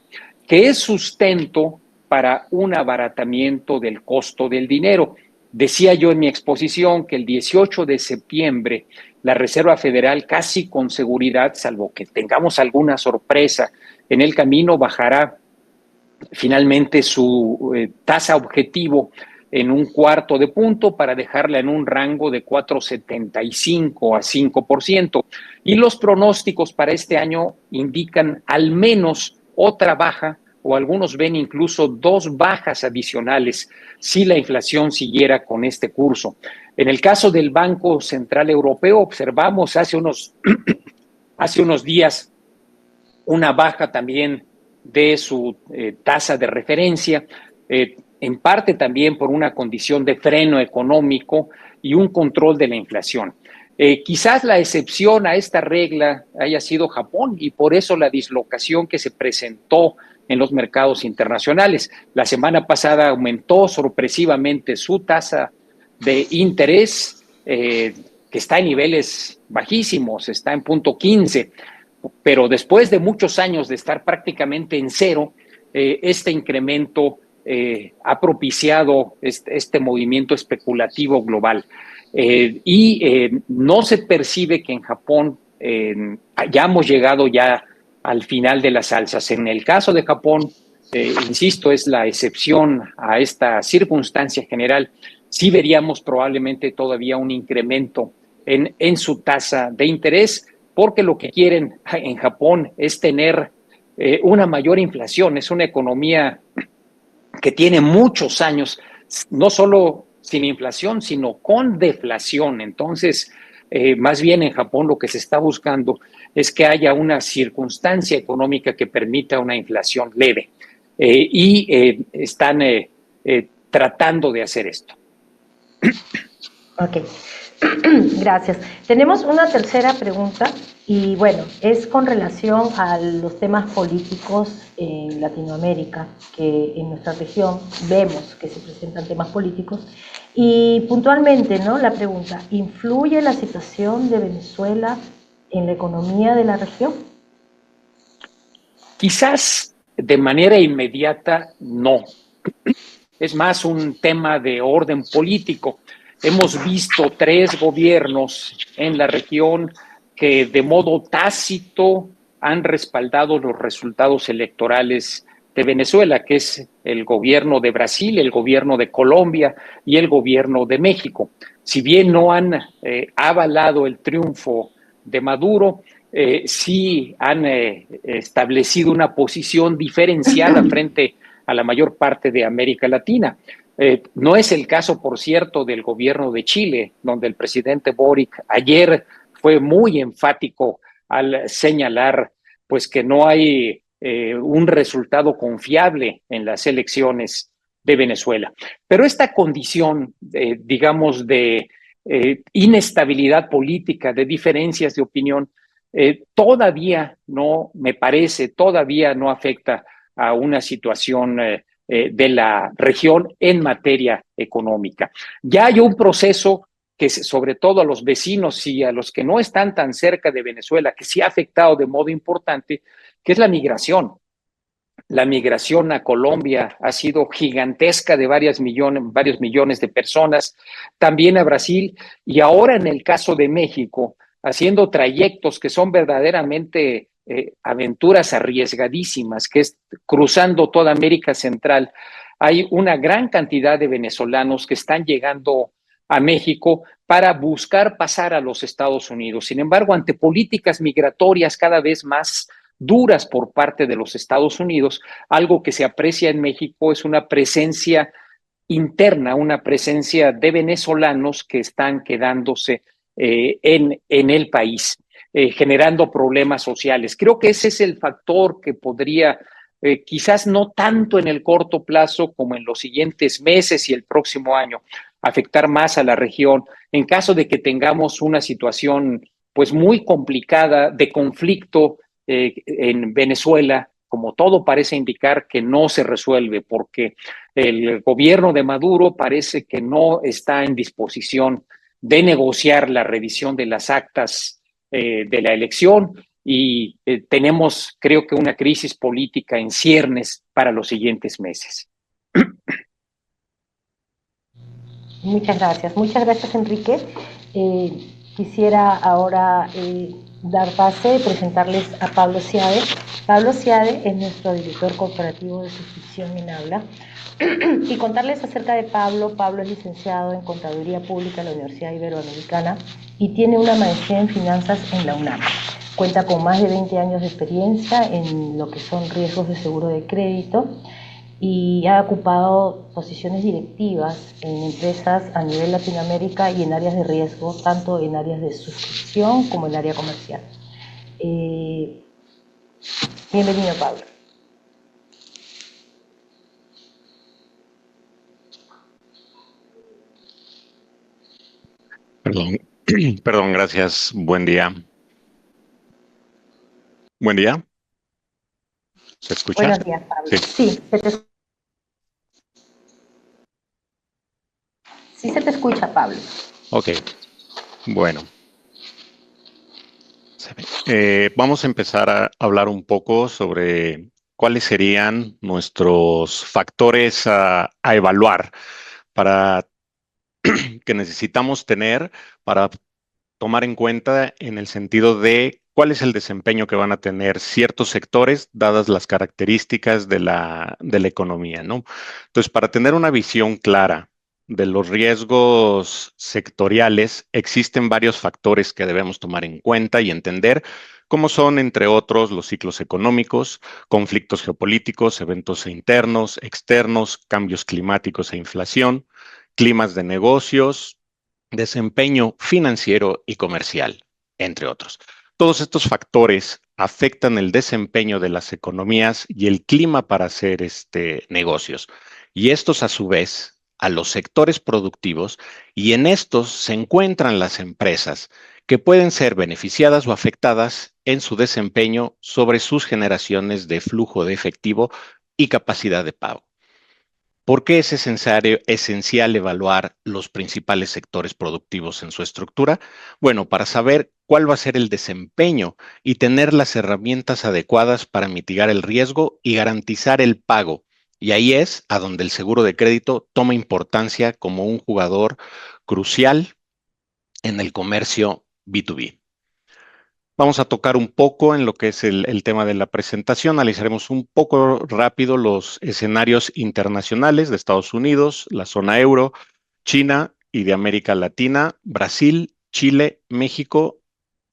que es sustento para un abaratamiento del costo del dinero. Decía yo en mi exposición que el 18 de septiembre la Reserva Federal casi con seguridad, salvo que tengamos alguna sorpresa en el camino, bajará finalmente su tasa objetivo en 1/4 de punto para dejarla en un rango de 4,75 a 5%. Y los pronósticos para este año indican al menos otra baja, o algunos ven incluso 2 bajas adicionales si la inflación siguiera con este curso. En el caso del Banco Central Europeo, observamos hace unos días una baja también de su tasa de referencia, en parte también por una condición de freno económico y un control de la inflación. Quizás la excepción a esta regla haya sido Japón y por eso la dislocación que se presentó en los mercados internacionales. La semana pasada aumentó sorpresivamente su tasa de interés, que está en niveles bajísimos, está en 0,15, pero después de muchos años de estar prácticamente en cero, este incremento ha propiciado este movimiento especulativo global. No se percibe que en Japón hayamos llegado ya al final de las alzas. En el caso de Japón, insisto, es la excepción a esta circunstancia general. Sí veríamos probablemente todavía un incremento en su tasa de interés, porque lo que quieren en Japón es tener una mayor inflación. Es una economía que tiene muchos años, no solo sin inflación, sino con deflación. Entonces, más bien en Japón lo que se está buscando es que haya una circunstancia económica que permita una inflación leve. Están tratando de hacer esto. Ok, gracias. Tenemos una tercera pregunta y bueno, es con relación a los temas políticos en Latinoamérica, que en nuestra región vemos que se presentan temas políticos y puntualmente, ¿no? La pregunta, ¿influye la situación de Venezuela en la economía de la región? Quizás de manera inmediata no. Es más un tema de orden político. Hemos visto 3 gobiernos en la región que de modo tácito han respaldado los resultados electorales de Venezuela, que es el gobierno de Brasil, el gobierno de Colombia y el gobierno de México. Si bien no han avalado el triunfo de Maduro, sí han establecido una posición diferenciada frente a la mayor parte de América Latina. No es el caso, por cierto, del gobierno de Chile, donde el presidente Boric ayer fue muy enfático al señalar pues que no hay un resultado confiable en las elecciones de Venezuela. Pero esta condición, digamos, de inestabilidad política, de diferencias de opinión, todavía no, me parece, todavía no afecta a una situación de la región en materia económica. Ya hay un proceso sobre todo a los vecinos y a los que no están tan cerca de Venezuela, que sí ha afectado de modo importante, que es la migración. La migración a Colombia ha sido gigantesca de varios millones de personas, también a Brasil y ahora en el caso de México, haciendo trayectos que son verdaderamente aventuras arriesgadísimas, que es cruzando toda América Central. Hay una gran cantidad de venezolanos que están llegando a México para buscar pasar a los Estados Unidos. Sin embargo, ante políticas migratorias cada vez más duras por parte de los Estados Unidos, algo que se aprecia en México es una presencia interna, una presencia de venezolanos que están quedándose en el país, generando problemas sociales. Creo que ese es el factor que podría, quizás no tanto en el corto plazo como en los siguientes meses y el próximo año, afectar más a la región en caso de que tengamos una situación pues muy complicada de conflicto en Venezuela, como todo parece indicar que no se resuelve, porque el gobierno de Maduro parece que no está en disposición de negociar la revisión de las actas de la elección y tenemos, creo que, una crisis política en ciernes para los siguientes meses. Muchas gracias Enrique. Quisiera ahora dar pase, presentarles a Pablo Seade. Pablo Seade es nuestro director corporativo de suscripción Minhabla. Y contarles acerca de Pablo. Pablo es licenciado en Contaduría Pública en la Universidad Iberoamericana y tiene una maestría en finanzas en la UNAM. Cuenta con más de 20 años de experiencia en lo que son riesgos de seguro de crédito y ha ocupado posiciones directivas en empresas a nivel Latinoamérica y en áreas de riesgo, tanto en áreas de suscripción como en área comercial. Bienvenido, Pablo. Perdón, gracias. Buen día. Buen día. ¿Se escucha? Buenos días, Pablo. Sí, se te escucha, Pablo. Ok, bueno. Vamos a empezar a hablar un poco sobre cuáles serían nuestros factores a evaluar que necesitamos tener para tomar en cuenta en el sentido de cuál es el desempeño que van a tener ciertos sectores dadas las características de la economía, ¿no? Entonces, para tener una visión clara de los riesgos sectoriales, existen varios factores que debemos tomar en cuenta y entender, como son, entre otros, los ciclos económicos, conflictos geopolíticos, eventos internos, externos, cambios climáticos e inflación, climas de negocios, desempeño financiero y comercial, entre otros. Todos estos factores afectan el desempeño de las economías y el clima para hacer negocios. Y estos, a su vez, a los sectores productivos, y en estos se encuentran las empresas que pueden ser beneficiadas o afectadas en su desempeño sobre sus generaciones de flujo de efectivo y capacidad de pago. ¿Por qué es esencial evaluar los principales sectores productivos en su estructura? Bueno, para saber cuál va a ser el desempeño y tener las herramientas adecuadas para mitigar el riesgo y garantizar el pago. Y ahí es a donde el seguro de crédito toma importancia como un jugador crucial en el comercio B2B. Vamos a tocar un poco en lo que es el tema de la presentación. Analizaremos un poco rápido los escenarios internacionales de Estados Unidos, la zona euro, China y de América Latina, Brasil, Chile, México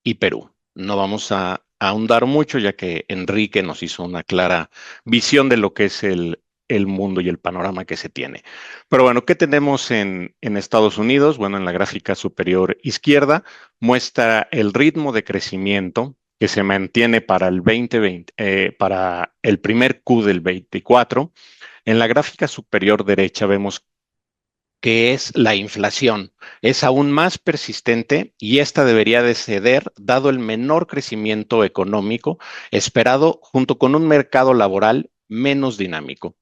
y Perú. No vamos a ahondar mucho ya que Enrique nos hizo una clara visión de lo que es el mundo y el panorama que se tiene. Pero bueno, ¿qué tenemos en Estados Unidos? Bueno, en la gráfica superior izquierda muestra el ritmo de crecimiento que se mantiene para el 2020, para el primer Q del 24. En la gráfica superior derecha vemos que es la inflación. Es aún más persistente y esta debería de ceder dado el menor crecimiento económico esperado junto con un mercado laboral menos dinámico.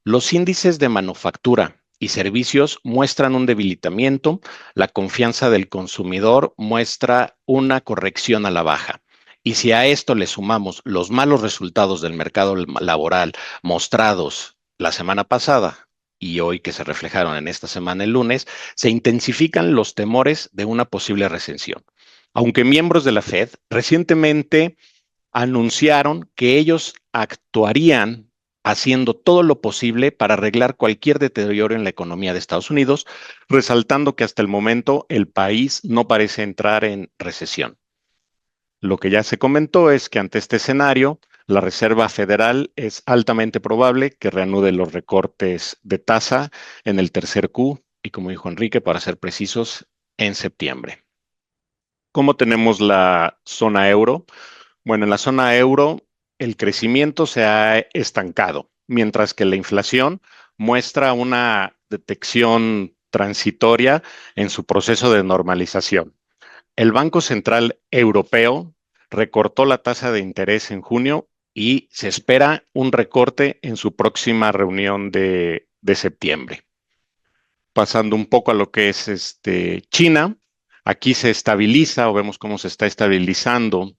Los índices de manufactura y servicios muestran un debilitamiento, la confianza del consumidor muestra una corrección a la baja. Y si a esto le sumamos los malos resultados del mercado laboral mostrados la semana pasada y hoy que se reflejaron en esta semana el lunes, se intensifican los temores de una posible recesión. Aunque miembros de la Fed recientemente anunciaron que ellos actuarían haciendo todo lo posible para arreglar cualquier deterioro en la economía de Estados Unidos, resaltando que hasta el momento el país no parece entrar en recesión. Lo que ya se comentó es que ante este escenario, la Reserva Federal es altamente probable que reanude los recortes de tasa en el tercer Q y, como dijo Enrique, para ser precisos, en septiembre. ¿Cómo tenemos la zona euro? Bueno, en la zona euro el crecimiento se ha estancado, mientras que la inflación muestra una detección transitoria en su proceso de normalización. El Banco Central Europeo recortó la tasa de interés en junio y se espera un recorte en su próxima reunión de septiembre. Pasando un poco a lo que es China, aquí se estabiliza o vemos cómo se está estabilizando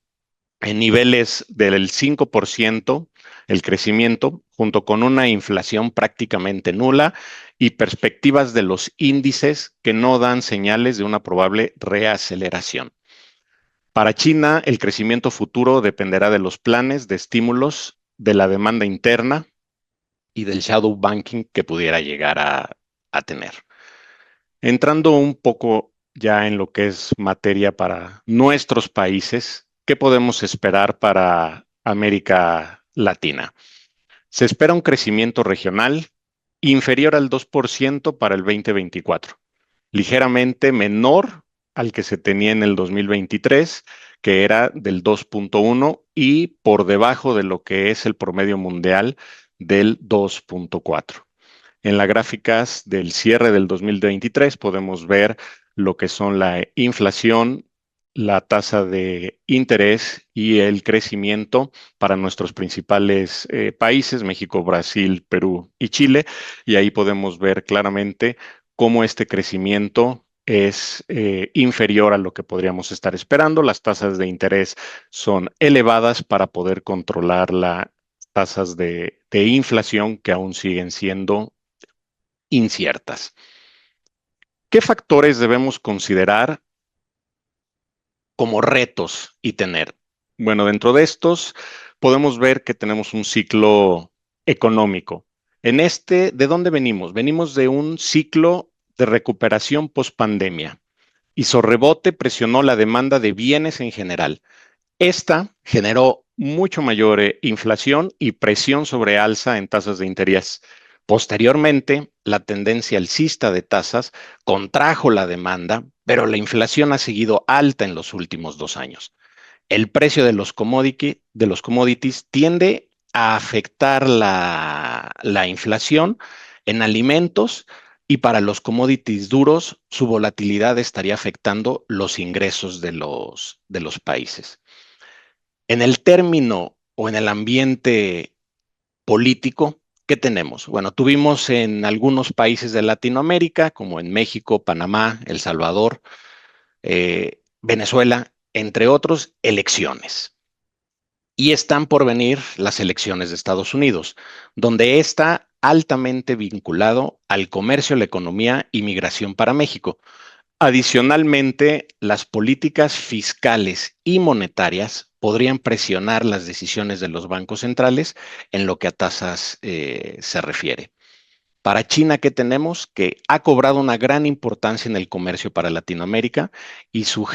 en niveles del 5% el crecimiento, junto con una inflación prácticamente nula y perspectivas de los índices que no dan señales de una probable reaceleración. Para China, el crecimiento futuro dependerá de los planes de estímulos, de la demanda interna y del shadow banking que pudiera llegar a tener. Entrando un poco ya en lo que es materia para nuestros países, ¿qué podemos esperar para América Latina? Se espera un crecimiento regional inferior al 2% para el 2024, ligeramente menor al que se tenía en el 2023, que era del 2.1 y por debajo de lo que es el promedio mundial del 2.4. En las gráficas del cierre del 2023 podemos ver lo que son la inflación, la tasa de interés y el crecimiento para nuestros principales países, México, Brasil, Perú y Chile. Y ahí podemos ver claramente cómo este crecimiento es inferior a lo que podríamos estar esperando. Las tasas de interés son elevadas para poder controlar las tasas de inflación que aún siguen siendo inciertas. ¿Qué factores debemos considerar como retos y tener? Bueno, dentro de estos podemos ver que tenemos un ciclo económico. ¿De dónde venimos? Venimos de un ciclo de recuperación post-pandemia y su rebote presionó la demanda de bienes en general. Esta generó mucho mayor inflación y presión sobre alza en tasas de interés. Posteriormente, la tendencia alcista de tasas contrajo la demanda, pero la inflación ha seguido alta en los últimos 2 años. El precio de los commodities tiende a afectar la inflación en alimentos y para los commodities duros, su volatilidad estaría afectando los ingresos de los países. En el término o en el ambiente político, ¿qué tenemos? Bueno, tuvimos en algunos países de Latinoamérica, como en México, Panamá, El Salvador, Venezuela, entre otros, elecciones. Y están por venir las elecciones de Estados Unidos, donde está altamente vinculado al comercio, la economía y migración para México. Adicionalmente, las políticas fiscales y monetarias podrían presionar las decisiones de los bancos centrales en lo que a tasas se refiere. Para China, ¿qué tenemos? Que ha cobrado una gran importancia en el comercio para Latinoamérica y su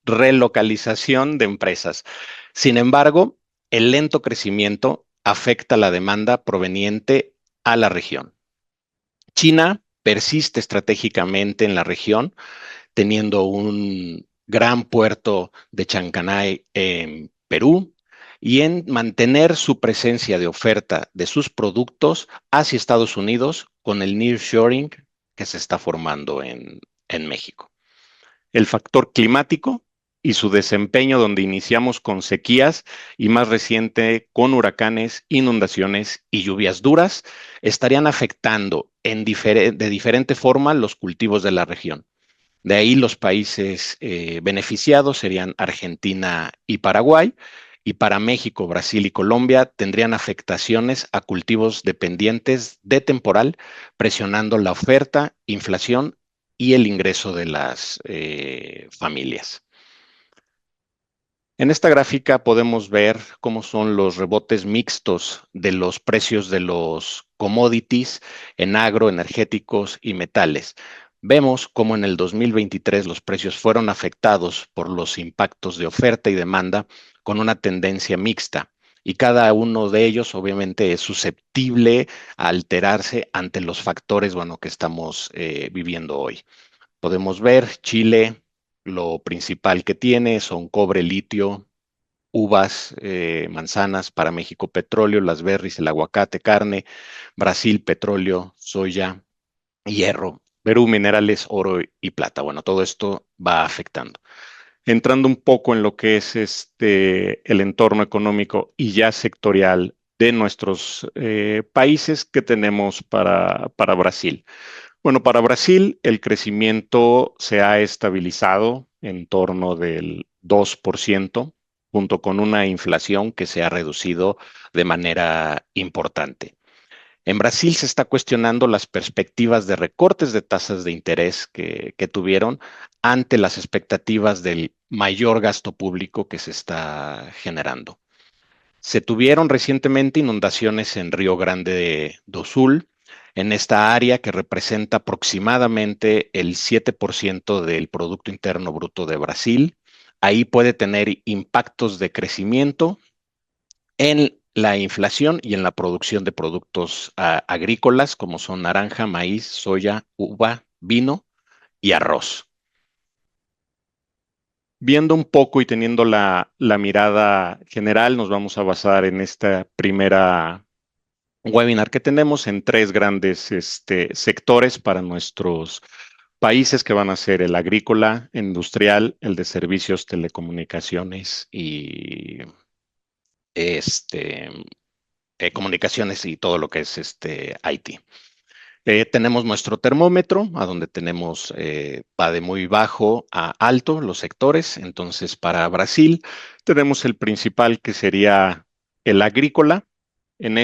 relocalización de empresas. Sin embargo, el lento crecimiento afecta la demanda proveniente a la región. China persiste estratégicamente en la región, teniendo un gran puerto de Chancay en Perú y en mantener su presencia de oferta de sus productos hacia Estados Unidos con el nearshoring que se está formando en México. El factor climático y su desempeño, donde iniciamos con sequías y más reciente con huracanes, inundaciones y lluvias duras, estarían afectando de diferente forma los cultivos de la región. De ahí los países beneficiados serían Argentina y Paraguay, y para México, Brasil y Colombia tendrían afectaciones a cultivos dependientes de temporal, presionando la oferta, inflación y el ingreso de las familias. En esta gráfica podemos ver cómo son los rebotes mixtos de los precios de los commodities en agro, energéticos y metales. Vemos cómo en el 2023 los precios fueron afectados por los impactos de oferta y demanda con una tendencia mixta, y cada uno de ellos obviamente es susceptible a alterarse ante los factores, bueno, que estamos viviendo hoy. Podemos ver Chile, lo principal que tiene son cobre, litio, uvas, manzanas; para México petróleo, las berries, el aguacate, carne; Brasil petróleo, soya, hierro; Perú minerales, oro y plata. Bueno, todo esto va afectando. Entrando un poco en lo que es el entorno económico y ya sectorial de nuestros países, que tenemos para Brasil. Bueno, para Brasil el crecimiento se ha estabilizado en torno del 2%, junto con una inflación que se ha reducido de manera importante. En Brasil se está cuestionando las perspectivas de recortes de tasas de interés que tuvieron ante las expectativas del mayor gasto público que se está generando. Se tuvieron recientemente inundaciones en Río Grande do Sul, en esta área que representa aproximadamente el 7% del Producto Interno Bruto de Brasil. Ahí puede tener impactos de crecimiento en la inflación y en la producción de productos agrícolas, como son naranja, maíz, soya, uva, vino y arroz. Viendo un poco y teniendo la mirada general, nos vamos a basar en esta primera webinar que tenemos en tres grandes sectores para nuestros países, que van a ser el agrícola, industrial, el de servicios, telecomunicaciones y comunicaciones y todo lo que es IT. Tenemos nuestro termómetro, a donde tenemos, va de muy bajo a alto los sectores. Entonces, para Brasil tenemos el principal, que sería el agrícola. En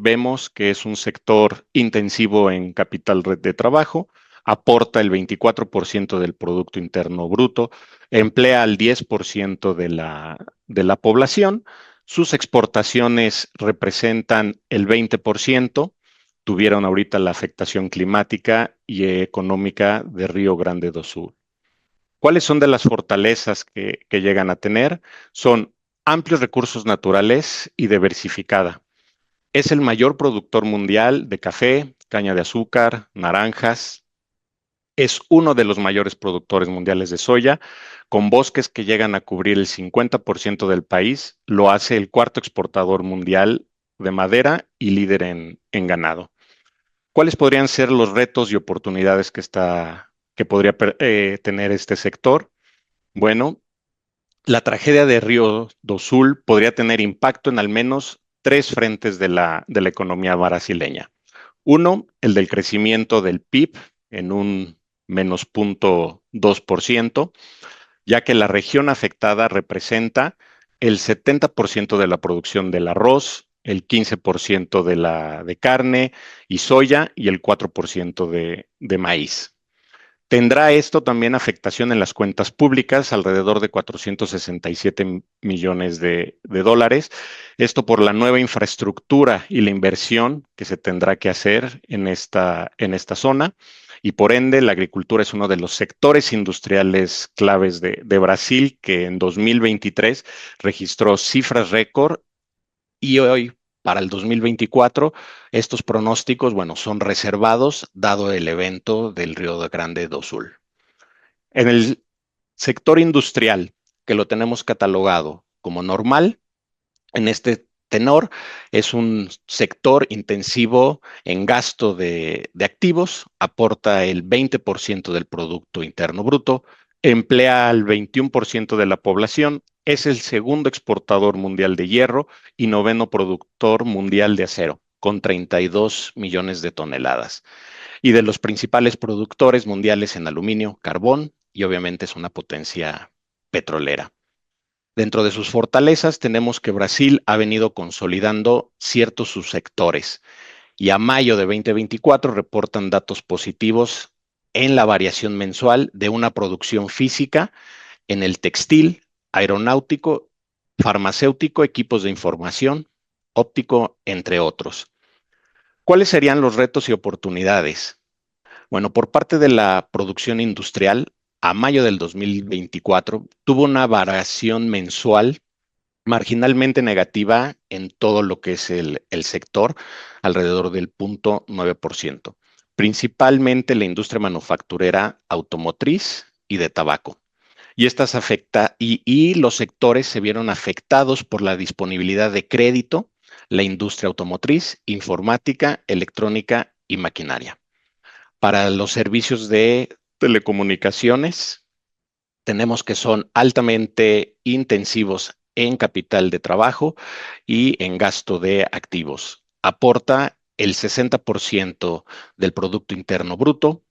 vemos que es un sector intensivo en capital de trabajo, aporta el 24% del Producto Interno Bruto, emplea al 10% de la población, sus exportaciones representan el 20%, tuvieron ahorita la afectación climática y económica de Río Grande do Sul. ¿Cuáles son de las fortalezas que llegan a tener? Son amplios recursos naturales y diversificada. Es el mayor productor mundial de café, caña de azúcar, naranjas. Es uno de los mayores productores mundiales de soya, con bosques que llegan a cubrir el 50% del país. Lo hace el cuarto exportador mundial de madera y líder en ganado. ¿Cuáles podrían ser los retos y oportunidades que podría tener este sector? Bueno, la tragedia de Río do Sul podría tener impacto en al menos tres frentes de la economía brasileña. Uno, el del crecimiento del PIB en un menos 0.2%, ya que la región afectada representa el 70% de la producción del arroz, el 15% de carne y soya y el 4% de maíz. Tendrá esto también afectación en las cuentas públicas, alrededor de 467 millones de dólares. Esto por la nueva infraestructura y la inversión que se tendrá que hacer en esta zona. Y por ende, la agricultura es uno de los sectores industriales claves de Brasil, que en 2023 registró cifras récord, y hoy, para el 2024, estos pronósticos, bueno, son reservados dado el evento del Río Grande do Sul. En el sector industrial, que lo tenemos catalogado como normal, en este tenor es un sector intensivo en gasto de activos, aporta el 20% del Producto Interno Bruto, emplea al 21% de la población, es el segundo exportador mundial de hierro y noveno productor mundial de acero, con 32 millones de toneladas. Y de los principales productores mundiales en aluminio, carbón y obviamente es una potencia petrolera. Dentro de sus fortalezas tenemos que Brasil ha venido consolidando ciertos subsectores y a mayo de 2024 reportan datos positivos en la variación mensual de una producción física en el textil, aeronáutico, farmacéutico, equipos de información, óptico, entre otros. ¿Cuáles serían los retos y oportunidades? Bueno, por parte de la producción industrial, a mayo del 2024 tuvo una variación mensual marginalmente negativa en todo lo que es el sector, alrededor del 0.9%, principalmente la industria manufacturera automotriz y de tabaco. Y estas y los sectores se vieron afectados por la disponibilidad de crédito, la industria automotriz, informática, electrónica y maquinaria. Para los servicios de telecomunicaciones, tenemos que son altamente intensivos en capital de trabajo y en gasto de activos. Aporta el 60% del Producto Interno Bruto,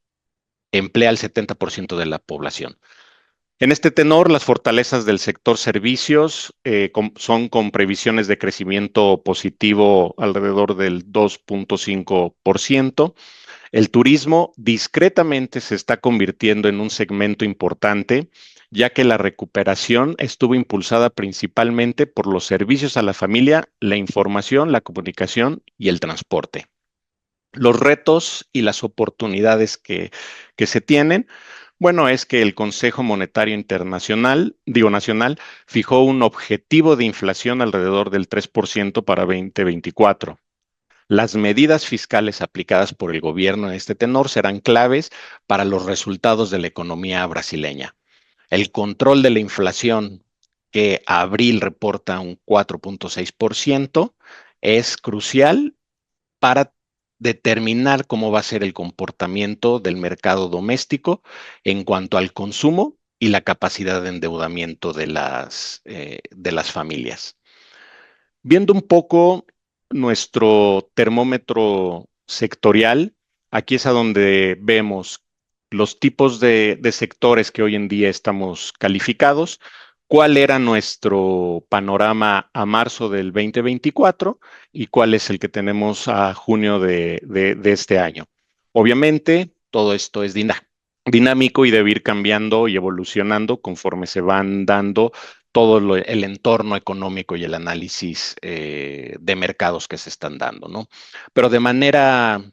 emplea el 70% de la población. En este tenor, las fortalezas del sector servicios son con previsiones de crecimiento positivo alrededor del 2.5%. El turismo discretamente se está convirtiendo en un segmento importante, ya que la recuperación estuvo impulsada principalmente por los servicios a la familia, la información, la comunicación y el transporte. Los retos y las oportunidades que se tienen, bueno, es que el Consejo Monetario Nacional, fijó un objetivo de inflación alrededor del 3% para 2024. Las medidas fiscales aplicadas por el gobierno en este tenor serán claves para los resultados de la economía brasileña. El control de la inflación, que abril reporta un 4.6%, es crucial para determinar cómo va a ser el comportamiento del mercado doméstico en cuanto al consumo y la capacidad de endeudamiento de las familias. Viendo un poco nuestro termómetro sectorial, aquí es a donde vemos los tipos de sectores que hoy en día estamos calificados, cuál era nuestro panorama a marzo del 2024 y cuál es el que tenemos a junio de este año. Obviamente, todo esto es dinámico y debe ir cambiando y evolucionando conforme se van dando todo el entorno económico y el análisis de mercados que se están dando, ¿no? Pero de manera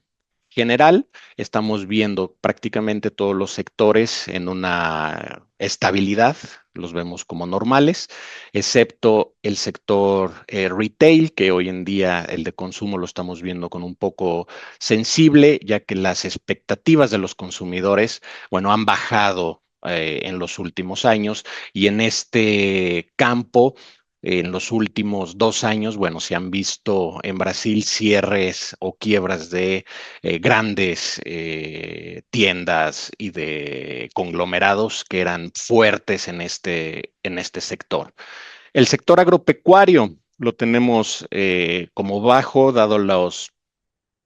general, estamos viendo prácticamente todos los sectores en una estabilidad, los vemos como normales, excepto el sector retail, que hoy en día el de consumo lo estamos viendo con un poco sensible, ya que las expectativas de los consumidores, bueno, han bajado en los últimos años y en este campo en los últimos 2 años, bueno, se han visto en Brasil cierres o quiebras de grandes tiendas y de conglomerados que eran fuertes en este sector. El sector agropecuario lo tenemos como bajo, dado la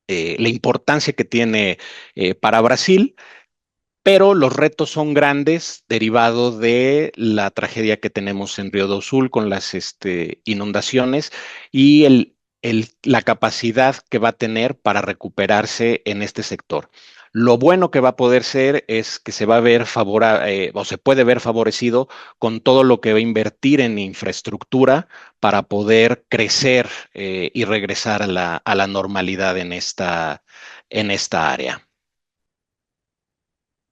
importancia que tiene para Brasil, pero los retos son grandes derivado de la tragedia que tenemos en Río do Sul con las inundaciones y la capacidad que va a tener para recuperarse en este sector. Lo bueno que va a poder ser es que se va a ver o se puede ver favorecido con todo lo que va a invertir en infraestructura para poder crecer y regresar a la normalidad en esta área.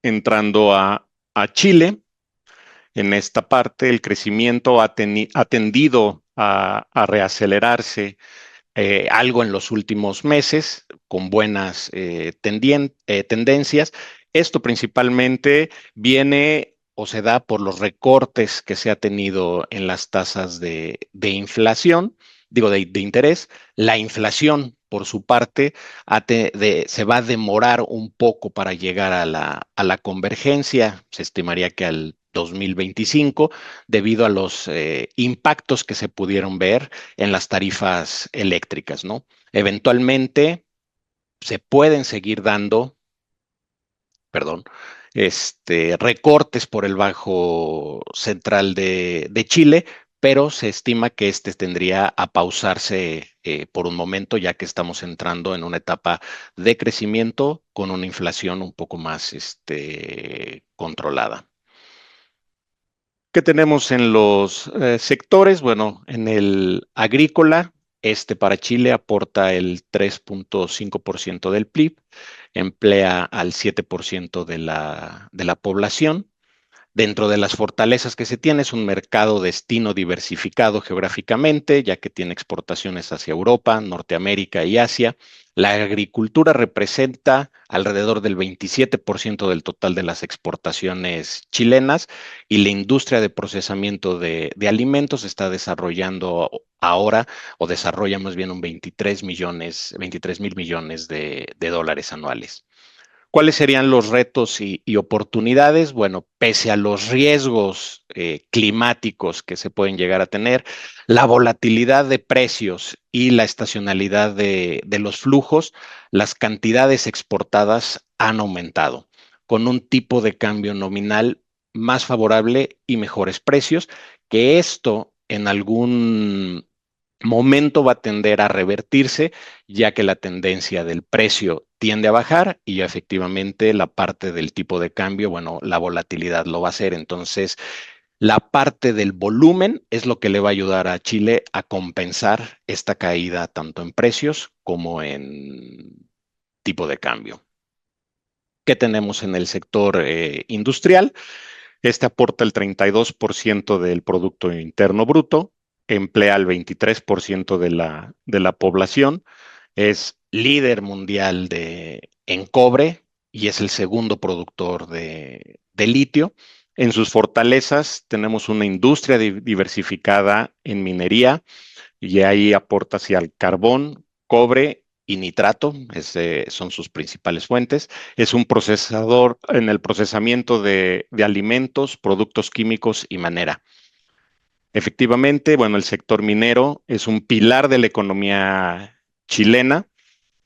Entrando a Chile, en esta parte el crecimiento ha tendido a reacelerarse algo en los últimos meses, con buenas tendencias. Esto principalmente viene o se da por los recortes que se ha tenido en las tasas de inflación, de interés. La inflación, por su parte, se va a demorar un poco para llegar a la convergencia. Se estimaría que al 2025 debido a los impactos que se pudieron ver en las tarifas eléctricas, ¿no? Eventualmente se pueden seguir dando, perdón, recortes por el Banco Central de Chile, pero se estima que este tendría a pausarse por un momento, ya que estamos entrando en una etapa de crecimiento con una inflación un poco más controlada. ¿Qué tenemos en los sectores? Bueno, en el agrícola, para Chile aporta el 3.5% del PIB, emplea al 7% de la población. Dentro de las fortalezas que se tiene es un mercado destino diversificado geográficamente, ya que tiene exportaciones hacia Europa, Norteamérica y Asia. La agricultura representa alrededor del 27% del total de las exportaciones chilenas y la industria de procesamiento de alimentos está desarrollando ahora, o desarrolla más bien un 23 mil millones de dólares anuales. ¿Cuáles serían los retos y oportunidades? Bueno, pese a los riesgos climáticos que se pueden llegar a tener, la volatilidad de precios y la estacionalidad de los flujos, las cantidades exportadas han aumentado, con un tipo de cambio nominal más favorable y mejores precios, que esto en algún momento va a tender a revertirse, ya que la tendencia del precio tiende a bajar y efectivamente la parte del tipo de cambio, bueno, la volatilidad lo va a hacer. Entonces, la parte del volumen es lo que le va a ayudar a Chile a compensar esta caída tanto en precios como en tipo de cambio. ¿Qué tenemos en el sector industrial? Este aporta el 32% del Producto Interno Bruto, emplea al 23% de la población, es líder mundial en cobre y es el segundo productor de litio. En sus fortalezas tenemos una industria diversificada en minería y ahí aporta hacia el carbón, cobre y nitrato, son sus principales fuentes. Es un procesador en el procesamiento de alimentos, productos químicos y madera. Efectivamente, bueno, el sector minero es un pilar de la economía chilena,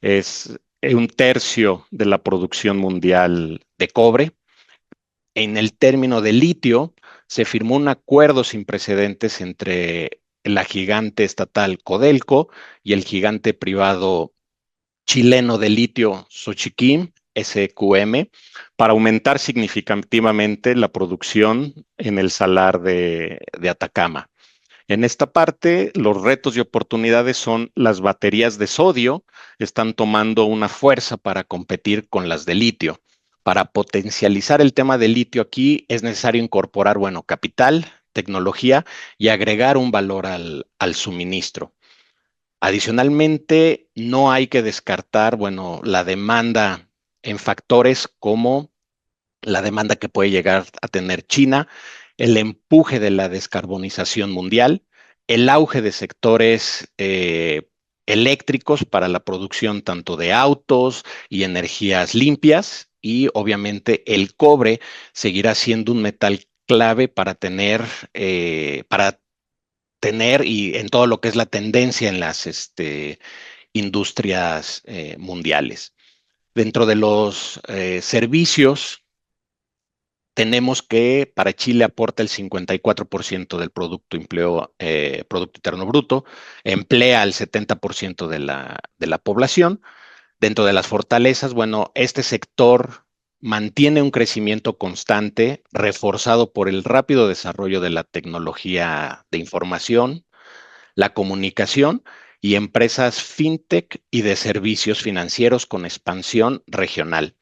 es un tercio de la producción mundial de cobre. En el término de litio, se firmó un acuerdo sin precedentes entre la gigante estatal Codelco y el gigante privado chileno de litio Xochicim, SQM, para aumentar significativamente la producción en el salar de Atacama. En esta parte, los retos y oportunidades son las baterías de sodio, están tomando una fuerza para competir con las de litio. Para potencializar el tema de litio aquí es necesario incorporar, bueno, capital, tecnología y agregar un valor al suministro. Adicionalmente, no hay que descartar, bueno, la demanda en factores como la demanda que puede llegar a tener China, el empuje de la descarbonización mundial, el auge de sectores eléctricos para la producción tanto de autos y energías limpias y obviamente el cobre seguirá siendo un metal clave para tener y en todo lo que es la tendencia en las industrias mundiales. Dentro de los servicios, tenemos que para Chile aporta el 54% del Producto Interno Bruto, emplea al 70% de la población. Dentro de las fortalezas, bueno, este sector mantiene un crecimiento constante, reforzado por el rápido desarrollo de la tecnología de información, la comunicación y empresas fintech y de servicios financieros con expansión regional.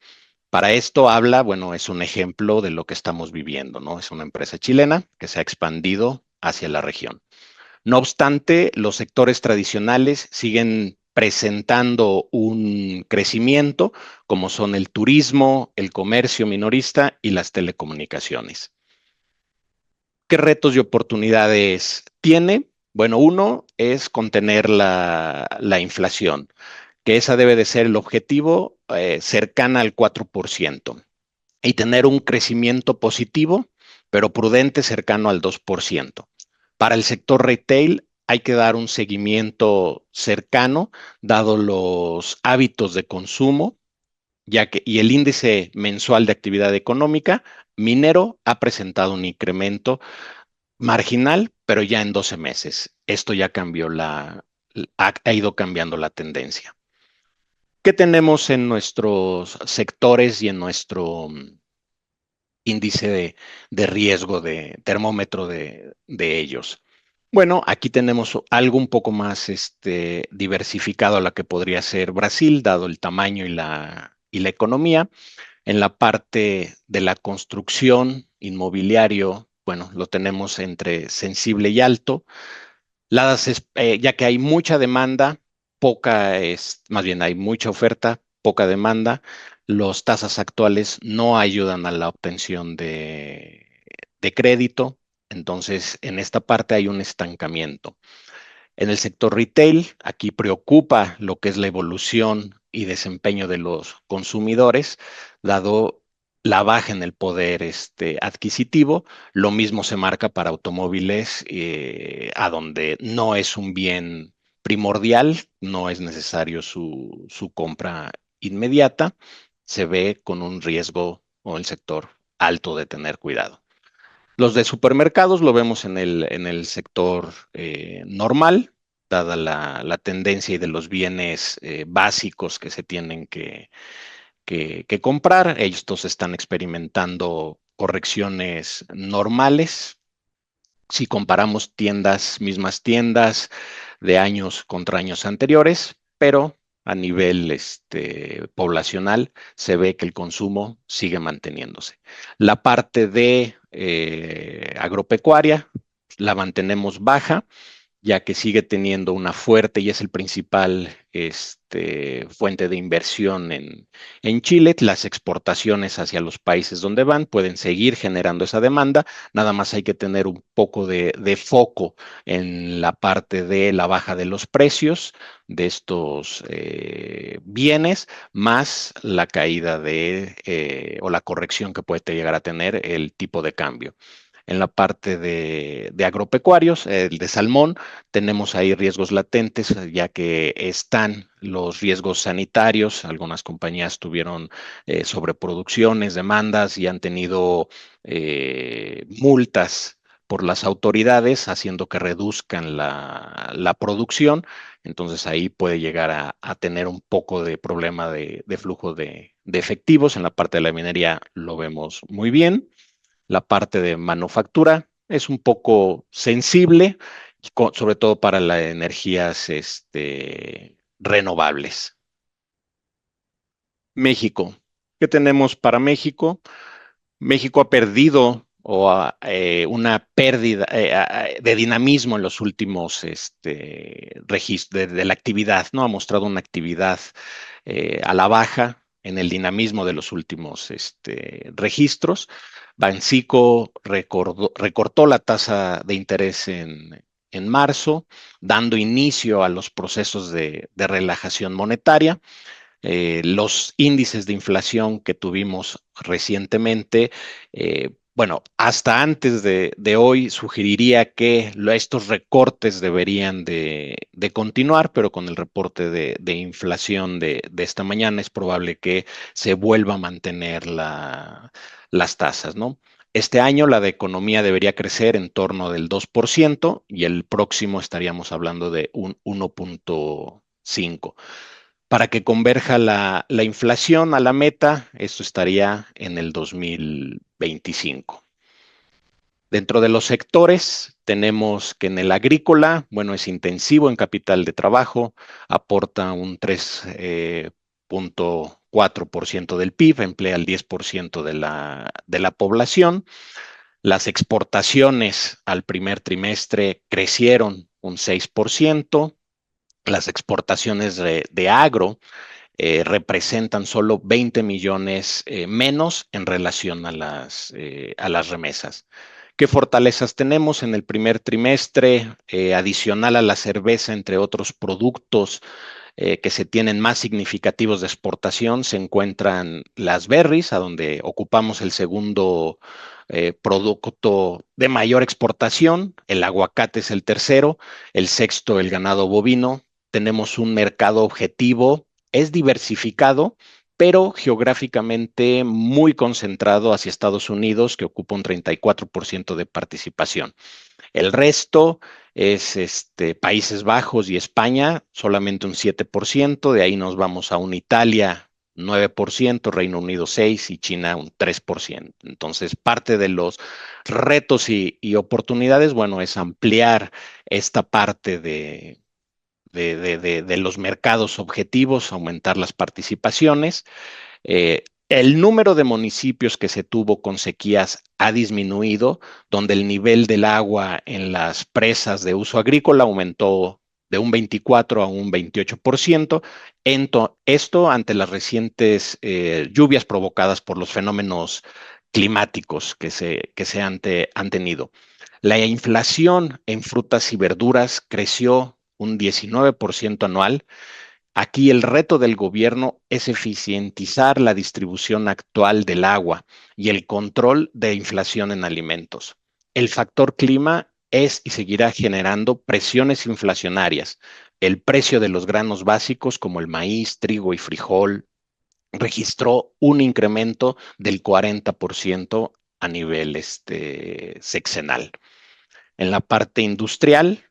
Para esto habla, bueno, es un ejemplo de lo que estamos viviendo, ¿no? Es una empresa chilena que se ha expandido hacia la región. No obstante, los sectores tradicionales siguen presentando un crecimiento, como son el turismo, el comercio minorista y las telecomunicaciones. ¿Qué retos y oportunidades tiene? Bueno, uno es contener la inflación, que esa debe de ser el objetivo cercana al 4%, y tener un crecimiento positivo pero prudente cercano al 2%. Para el sector retail hay que dar un seguimiento cercano, dado los hábitos de consumo, y el índice mensual de actividad económica minero ha presentado un incremento marginal, pero ya en 12 meses. Esto ya cambió ha ido cambiando la tendencia. ¿Qué tenemos en nuestros sectores y en nuestro índice de riesgo, de termómetro de ellos? Bueno, aquí tenemos algo un poco más diversificado a la que podría ser Brasil, dado el tamaño y la economía. En la parte de la construcción, inmobiliario, bueno, lo tenemos entre sensible y alto. Ya que hay mucha demanda, más bien hay mucha oferta, poca demanda, las tasas actuales no ayudan a la obtención de crédito, entonces en esta parte hay un estancamiento. En el sector retail, aquí preocupa lo que es la evolución y desempeño de los consumidores, dado la baja en el poder adquisitivo. Lo mismo se marca para automóviles, a donde no es un bien primordial, no es necesario su compra inmediata. Se ve con un riesgo o el sector alto de tener cuidado. Los de supermercados lo vemos en el sector normal, dada la tendencia y de los bienes básicos que se tienen que comprar. Estos están experimentando correcciones normales. Si comparamos mismas tiendas de años contra años anteriores, pero a nivel poblacional se ve que el consumo sigue manteniéndose. La parte de agropecuaria la mantenemos baja, ya que sigue teniendo una fuerte y es el principal fuente de inversión en Chile. Las exportaciones hacia los países donde van pueden seguir generando esa demanda, nada más hay que tener un poco de foco en la parte de la baja de los precios de estos bienes, más la caída o la corrección que puede llegar a tener el tipo de cambio. En la parte de agropecuarios, el de salmón, tenemos ahí riesgos latentes, ya que están los riesgos sanitarios. Algunas compañías tuvieron sobreproducciones, demandas y han tenido multas por las autoridades, haciendo que reduzcan la producción. Entonces ahí puede llegar a tener un poco de problema de flujo de efectivos. En la parte de la minería lo vemos muy bien. La parte de manufactura es un poco sensible, sobre todo para las energías renovables. México. ¿Qué tenemos para México? México ha perdido una pérdida de dinamismo en los últimos registros de la actividad, ¿no? Ha mostrado una actividad a la baja en el dinamismo de los últimos registros. Banxico recortó la tasa de interés en marzo, dando inicio a los procesos de relajación monetaria. Los índices de inflación que tuvimos recientemente, bueno, hasta antes de hoy sugeriría que estos recortes deberían de continuar, pero con el reporte de inflación de esta mañana es probable que se vuelva a mantener las tasas, ¿no? Este año la de economía debería crecer en torno del 2% y el próximo estaríamos hablando de un 1.5%. Para que converja la inflación a la meta, esto estaría en el 2025. Dentro de los sectores, tenemos que en el agrícola, bueno, es intensivo en capital de trabajo, aporta un 3.4% del PIB, emplea el 10% de la población. Las exportaciones al primer trimestre crecieron un 6%. Las exportaciones de agro representan solo 20 millones menos en relación a las remesas. ¿Qué fortalezas tenemos en el primer trimestre? Adicional a la cerveza, entre otros productos, que se tienen más significativos de exportación se encuentran las berries, a donde ocupamos el segundo producto de mayor exportación, el aguacate es el tercero, el sexto el ganado bovino. Tenemos un mercado objetivo, es diversificado, pero geográficamente muy concentrado hacia Estados Unidos, que ocupa un 34% de participación. El resto es Países Bajos y España, solamente un 7%, de ahí nos vamos a un Italia 9%, Reino Unido 6% y China un 3%. Entonces, parte de los retos y oportunidades, bueno, es ampliar esta parte de los mercados objetivos, aumentar las participaciones. El número de municipios que se tuvo con sequías ha disminuido, donde el nivel del agua en las presas de uso agrícola aumentó de un 24 a un 28%. Esto ante las recientes lluvias provocadas por los fenómenos climáticos que se han tenido. La inflación en frutas y verduras creció un 19% anual. Aquí el reto del gobierno es eficientizar la distribución actual del agua y el control de inflación en alimentos. El factor clima es y seguirá generando presiones inflacionarias. El precio de los granos básicos como el maíz, trigo y frijol registró un incremento del 40% a nivel sexenal. En la parte industrial,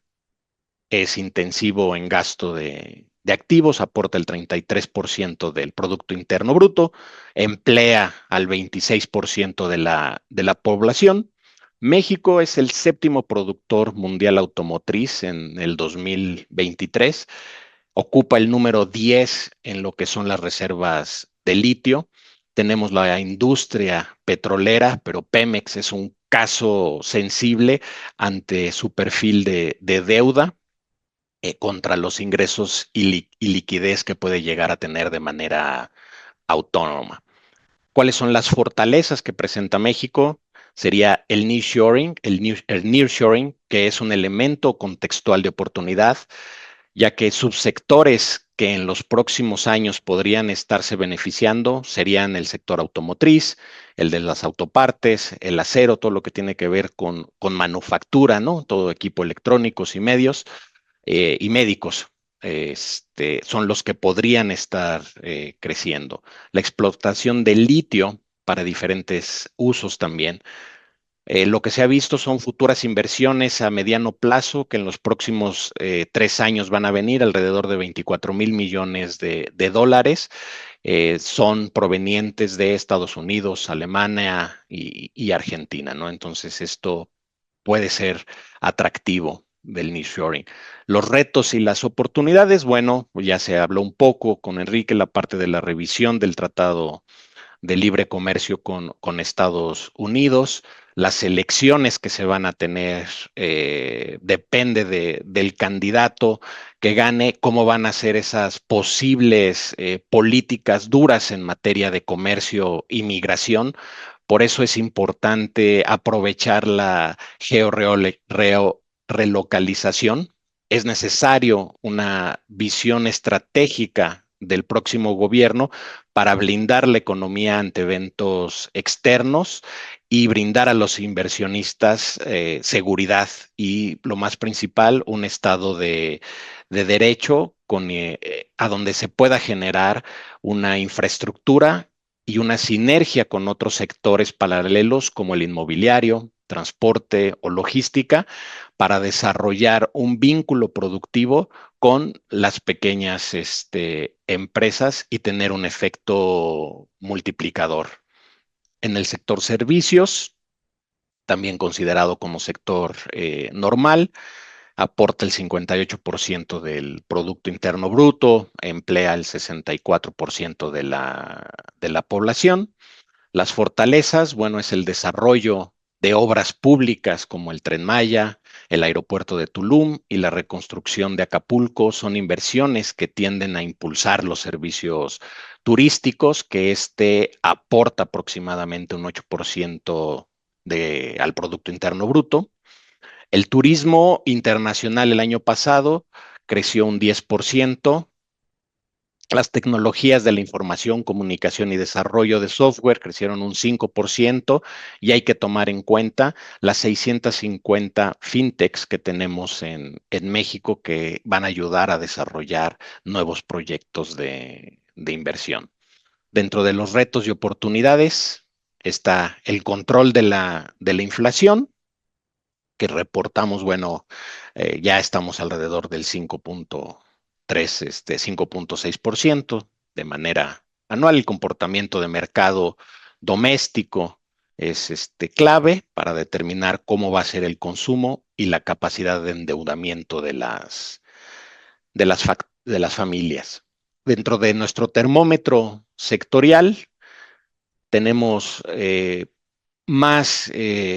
es intensivo en gasto de activos, aporta el 33% del Producto Interno Bruto, emplea al 26% de la población. México es el séptimo productor mundial automotriz en el 2023, ocupa el número 10 en lo que son las reservas de litio. Tenemos la industria petrolera, pero Pemex es un caso sensible ante su perfil de deuda contra los ingresos y liquidez que puede llegar a tener de manera autónoma. ¿Cuáles son las fortalezas que presenta México? Sería el nearshoring, el nearshoring, que es un elemento contextual de oportunidad, ya que subsectores que en los próximos años podrían estarse beneficiando serían el sector automotriz, el de las autopartes, el acero, todo lo que tiene que ver con manufactura, ¿no? Todo equipo electrónicos y médicos. Son los que podrían estar creciendo. La explotación del litio para diferentes usos también. Lo que se ha visto son futuras inversiones a mediano plazo que en los próximos 3 años van a venir alrededor de 24,000 millones de dólares. Son provenientes de Estados Unidos, Alemania y Argentina, ¿no? Entonces esto puede ser atractivo del nearshoring. Los retos y las oportunidades, bueno, ya se habló un poco con Enrique, la parte de la revisión del Tratado de Libre Comercio con Estados Unidos. Las elecciones que se van a tener depende del candidato que gane, cómo van a ser esas posibles políticas duras en materia de comercio y migración. Por eso es importante aprovechar la relocalización. Es necesario una visión estratégica del próximo gobierno para blindar la economía ante eventos externos y brindar a los inversionistas seguridad y, lo más principal, un estado de derecho a donde se pueda generar una infraestructura y una sinergia con otros sectores paralelos como el inmobiliario, transporte o logística para desarrollar un vínculo productivo con las pequeñas empresas y tener un efecto multiplicador. En el sector servicios, también considerado como sector normal, aporta el 58% del Producto Interno Bruto, emplea el 64% de la población. Las fortalezas, bueno, es el desarrollo de obras públicas como el Tren Maya, el aeropuerto de Tulum y la reconstrucción de Acapulco. Son inversiones que tienden a impulsar los servicios turísticos, que aporta aproximadamente un 8% al Producto Interno Bruto. El turismo internacional el año pasado creció un 10%. Las tecnologías de la información, comunicación y desarrollo de software crecieron un 5% y hay que tomar en cuenta las 650 fintechs que tenemos en México que van a ayudar a desarrollar nuevos proyectos de inversión. Dentro de los retos y oportunidades está el control de la inflación, que reportamos, bueno, ya estamos alrededor del 5.3, 5.6% de manera anual. El comportamiento de mercado doméstico es clave para determinar cómo va a ser el consumo y la capacidad de endeudamiento de las familias. Dentro de nuestro termómetro sectorial tenemos más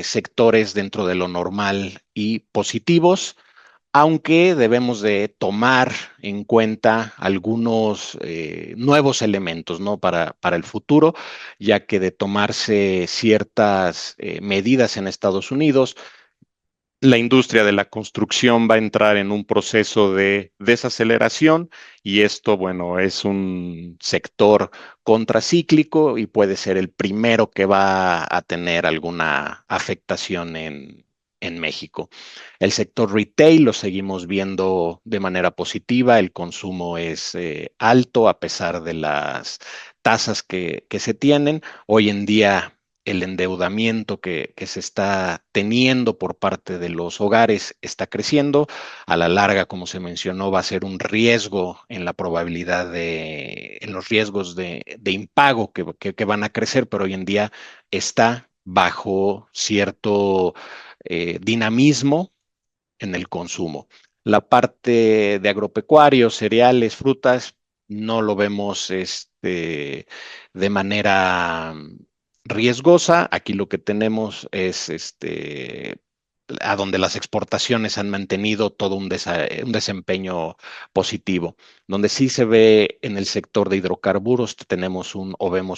sectores dentro de lo normal y positivos, aunque debemos de tomar en cuenta algunos nuevos elementos, ¿no? Para el futuro, ya que de tomarse ciertas medidas en Estados Unidos, la industria de la construcción va a entrar en un proceso de desaceleración y esto, bueno, es un sector contracíclico y puede ser el primero que va a tener alguna afectación en México. El sector retail lo seguimos viendo de manera positiva, el consumo es alto a pesar de las tasas que se tienen. Hoy en día el endeudamiento que se está teniendo por parte de los hogares está creciendo. A la larga, como se mencionó, va a ser un riesgo en la probabilidad en los riesgos de impago que van a crecer, pero hoy en día está bajo cierto dinamismo en el consumo. La parte de agropecuarios, cereales, frutas, no lo vemos de manera riesgosa. Aquí lo que tenemos es a donde las exportaciones han mantenido todo un desempeño positivo. Donde sí se ve en el sector de hidrocarburos, vemos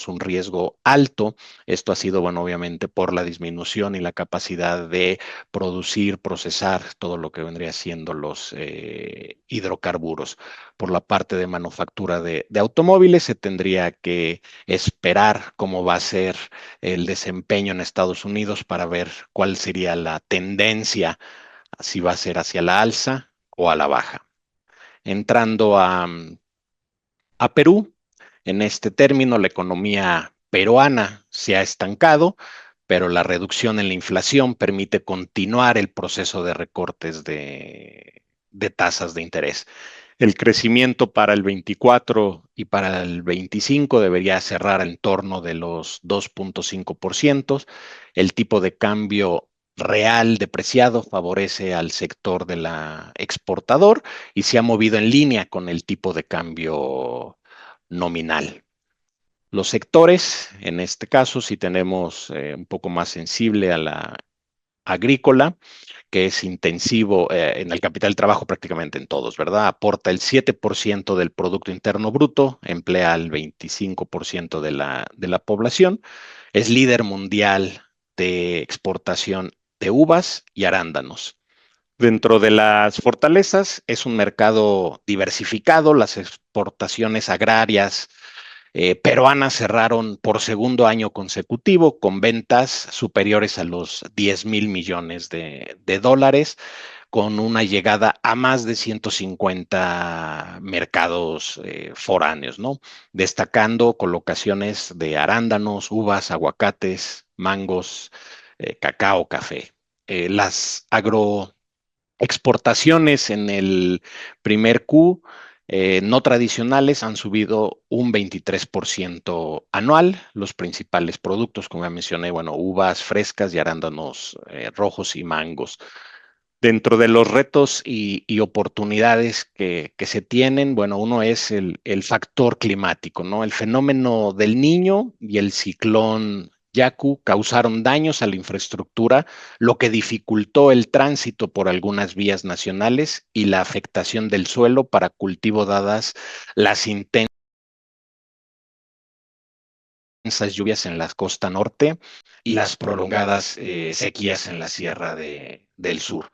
un riesgo alto. Esto ha sido, bueno, obviamente por la disminución y la capacidad de producir, procesar todo lo que vendría siendo los hidrocarburos. Por la parte de manufactura de automóviles, se tendría que esperar cómo va a ser el desempeño en Estados Unidos para ver cuál sería la tendencia, si va a ser hacia la alza o a la baja. Entrando a Perú, en este término, la economía peruana se ha estancado, pero la reducción en la inflación permite continuar el proceso de recortes de tasas de interés. El crecimiento para el 24 y para el 25 debería cerrar en torno de los 2.5%. El tipo de cambio real depreciado favorece al sector de la exportador y se ha movido en línea con el tipo de cambio nominal. Los sectores, en este caso, si tenemos un poco más sensible a la agrícola, que es intensivo en el capital de trabajo prácticamente en todos, ¿verdad? Aporta el 7% del Producto Interno Bruto, emplea al 25% de la población, es líder mundial de exportación de uvas y arándanos. Dentro de las fortalezas es un mercado diversificado, las exportaciones agrarias peruanas cerraron por segundo año consecutivo con ventas superiores a los 10,000 millones de dólares, con una llegada a más de 150 mercados foráneos, ¿no? Destacando colocaciones de arándanos, uvas, aguacates, mangos, cacao, café. Las agroexportaciones en el primer Q no tradicionales han subido un 23% anual. Los principales productos, como ya mencioné, bueno, uvas frescas y arándanos rojos y mangos. Dentro de los retos y oportunidades que se tienen, bueno, uno es el factor climático, ¿no? El fenómeno del Niño y el ciclón Yaku causaron daños a la infraestructura, lo que dificultó el tránsito por algunas vías nacionales y la afectación del suelo para cultivo dadas las intensas lluvias en la costa norte y las prolongadas sequías en la sierra del sur.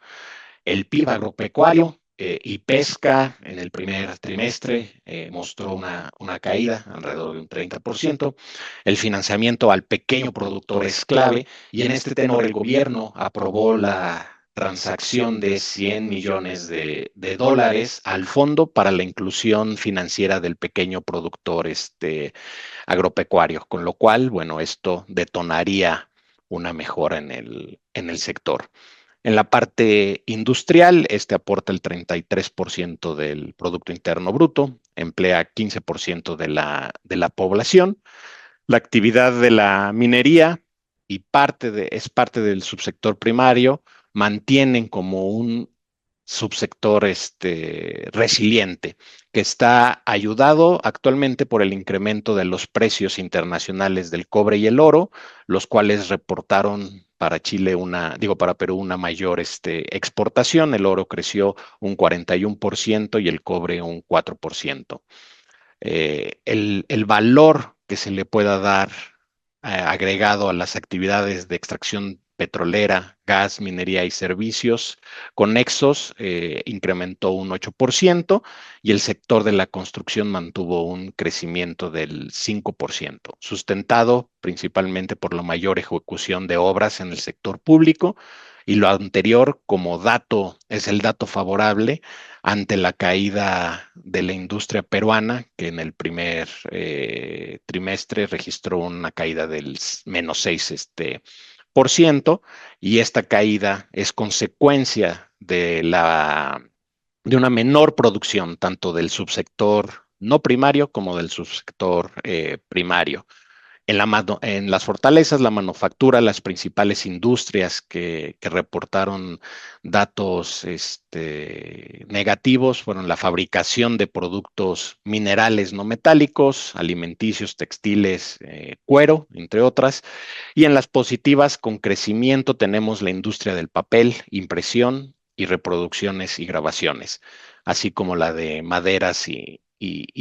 El PIB agropecuario y pesca en el primer trimestre mostró una caída alrededor de un 30%. El financiamiento al pequeño productor es clave y en este tenor el gobierno aprobó la transacción de 100 millones de dólares al Fondo para la Inclusión Financiera del Pequeño Productor agropecuario, con lo cual, bueno, esto detonaría una mejora en el sector. En la parte industrial, este aporta el 33% del Producto Interno Bruto, emplea 15% de la población. La actividad de la minería y es parte del subsector primario, mantienen como un subsector resiliente, que está ayudado actualmente por el incremento de los precios internacionales del cobre y el oro, los cuales reportaron para Chile para Perú una mayor exportación. El oro creció un 41% y el cobre un 4%. El valor que se le pueda dar agregado a las actividades de extracción petrolera, gas, minería y servicios conexos incrementó un 8% y el sector de la construcción mantuvo un crecimiento del 5%, sustentado principalmente por la mayor ejecución de obras en el sector público. Y lo anterior como dato es el dato favorable ante la caída de la industria peruana, que en el primer trimestre registró una caída del -6%, y esta caída es consecuencia de una menor producción tanto del subsector no primario como del subsector primario. En las fortalezas, la manufactura, las principales industrias que reportaron datos negativos fueron la fabricación de productos minerales no metálicos, alimenticios, textiles, cuero, entre otras. Y en las positivas, con crecimiento, tenemos la industria del papel, impresión y reproducciones y grabaciones, así como la de maderas y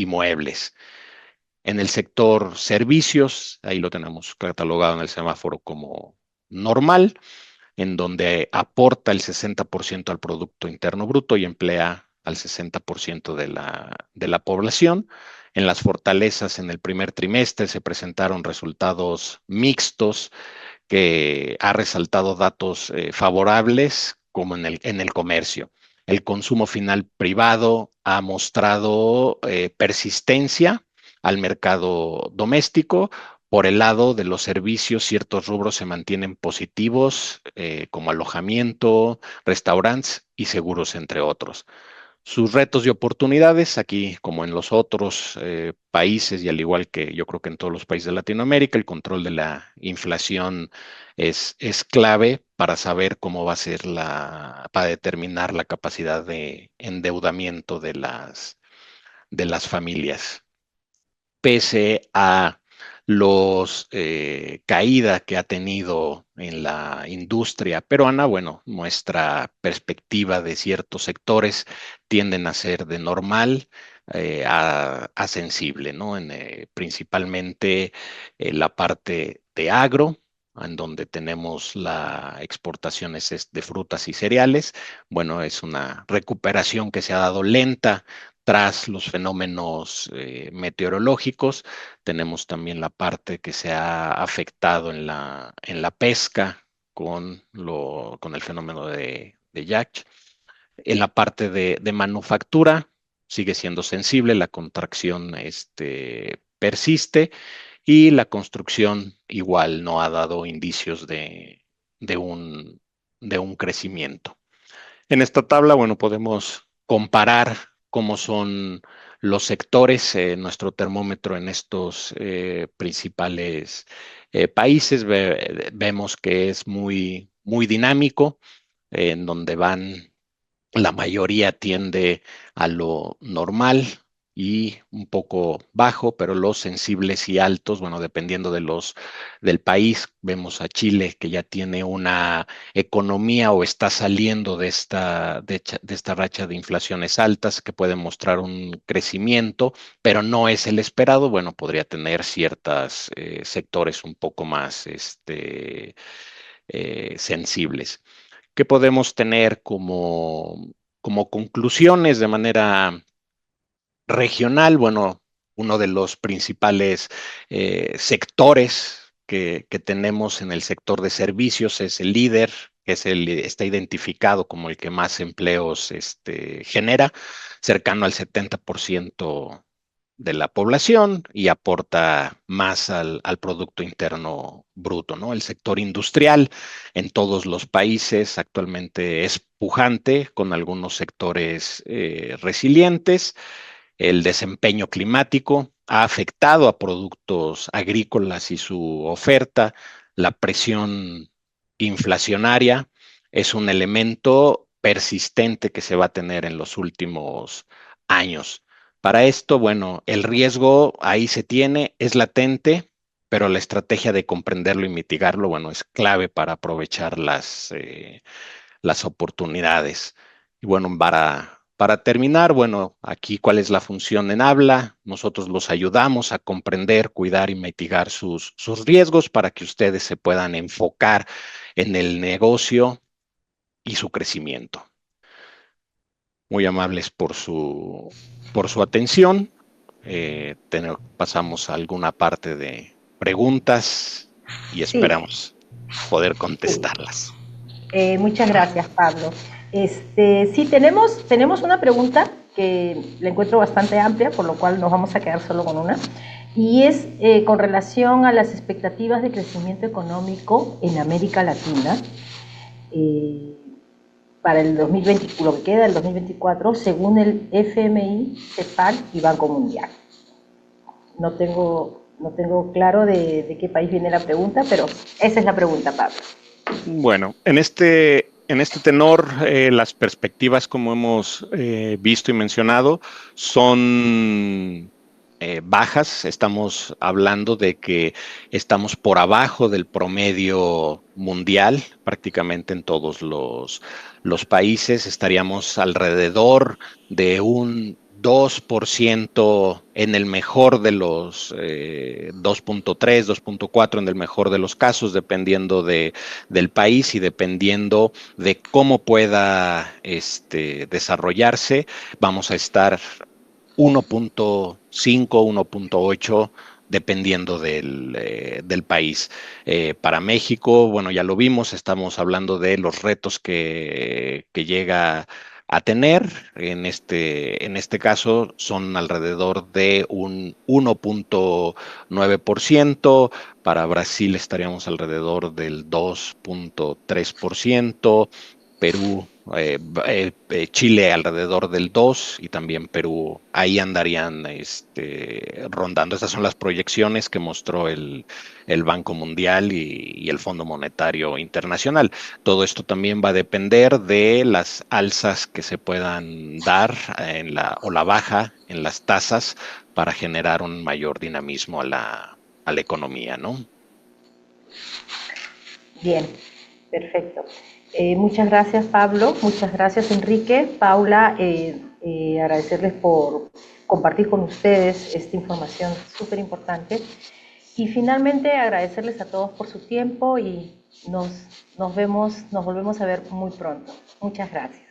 muebles. En el sector servicios, ahí lo tenemos catalogado en el semáforo como normal, en donde aporta el 60% al Producto Interno Bruto y emplea al 60% de la población. En las fortalezas, en el primer trimestre se presentaron resultados mixtos, que ha resaltado datos favorables como en el comercio. El consumo final privado ha mostrado persistencia al mercado doméstico. Por el lado de los servicios, ciertos rubros se mantienen positivos, como alojamiento, restaurantes y seguros, entre otros. Sus retos y oportunidades, aquí como en los otros países y al igual que yo creo que en todos los países de Latinoamérica, el control de la inflación es clave para saber cómo va a ser para determinar la capacidad de endeudamiento de las familias. Pese a los caída que ha tenido en la industria peruana, bueno, nuestra perspectiva de ciertos sectores tienden a ser de normal a sensible, ¿no? Principalmente la parte de agro, en donde tenemos la exportaciones de frutas y cereales. Bueno, es una recuperación que se ha dado lenta tras los fenómenos meteorológicos. Tenemos también la parte que se ha afectado en la pesca con el fenómeno de Yacht. En la parte de manufactura sigue siendo sensible, la contracción persiste y la construcción igual no ha dado indicios de un, de un crecimiento. En esta tabla, bueno, podemos comparar cómo son los sectores, nuestro termómetro en estos principales países. Vemos que es muy dinámico, en donde la mayoría tiende a lo normal y un poco bajo, pero los sensibles y altos, bueno, dependiendo del país, vemos a Chile que ya tiene una economía o está saliendo de esta racha de inflaciones altas, que puede mostrar un crecimiento, pero no es el esperado. Bueno, podría tener ciertos sectores un poco más sensibles. ¿Qué podemos tener como como conclusiones de manera regional, bueno, uno de los principales sectores que tenemos en el sector de servicios es el líder, que está identificado como el que más empleos genera, cercano al 70% de la población y aporta más al Producto Interno Bruto, ¿no? El sector industrial en todos los países actualmente es pujante, con algunos sectores resilientes. El desempeño climático ha afectado a productos agrícolas y su oferta. La presión inflacionaria es un elemento persistente que se va a tener en los últimos años. Para esto, bueno, el riesgo ahí se tiene, es latente, pero la estrategia de comprenderlo y mitigarlo, bueno, es clave para aprovechar las oportunidades. Y bueno, para terminar, bueno, aquí cuál es la función en habla. Nosotros los ayudamos a comprender, cuidar y mitigar sus riesgos para que ustedes se puedan enfocar en el negocio y su crecimiento. Muy amables por su atención. Pasamos a alguna parte de preguntas y Sí, esperamos poder sí. contestarlas. Muchas gracias, Pablo. Sí, tenemos una pregunta que la encuentro bastante amplia, por lo cual nos vamos a quedar solo con una, y es con relación a las expectativas de crecimiento económico en América Latina eh, para el 2020, lo que queda del 2024, según el FMI, CEPAL y Banco Mundial. No tengo claro de qué país viene la pregunta, pero esa es la pregunta, Pablo. Bueno, en este tenor, las perspectivas, como hemos visto y mencionado, son bajas. Estamos hablando de que estamos por abajo del promedio mundial, prácticamente en todos los países. Estaríamos alrededor de un 2% en el mejor de los 2.3, 2.4 en el mejor de los casos, dependiendo del país y dependiendo de cómo pueda desarrollarse. Vamos a estar 1.5, 1.8 dependiendo del país. Para México, bueno, ya lo vimos, estamos hablando de los retos que llega a tener. En este caso son alrededor de un 1.9%. Para Brasil estaríamos alrededor del 2.3%. Perú, Chile alrededor del 2 y también Perú, ahí andarían rondando. Estas son las proyecciones que mostró el Banco Mundial y el Fondo Monetario Internacional. Todo esto también va a depender de las alzas que se puedan dar o la baja en las tasas para generar un mayor dinamismo a la economía, ¿no? Bien, perfecto. Muchas gracias, Pablo. Muchas gracias, Enrique. Paula, agradecerles por compartir con ustedes esta información súper importante. Y finalmente, agradecerles a todos por su tiempo y nos volvemos a ver muy pronto. Muchas gracias.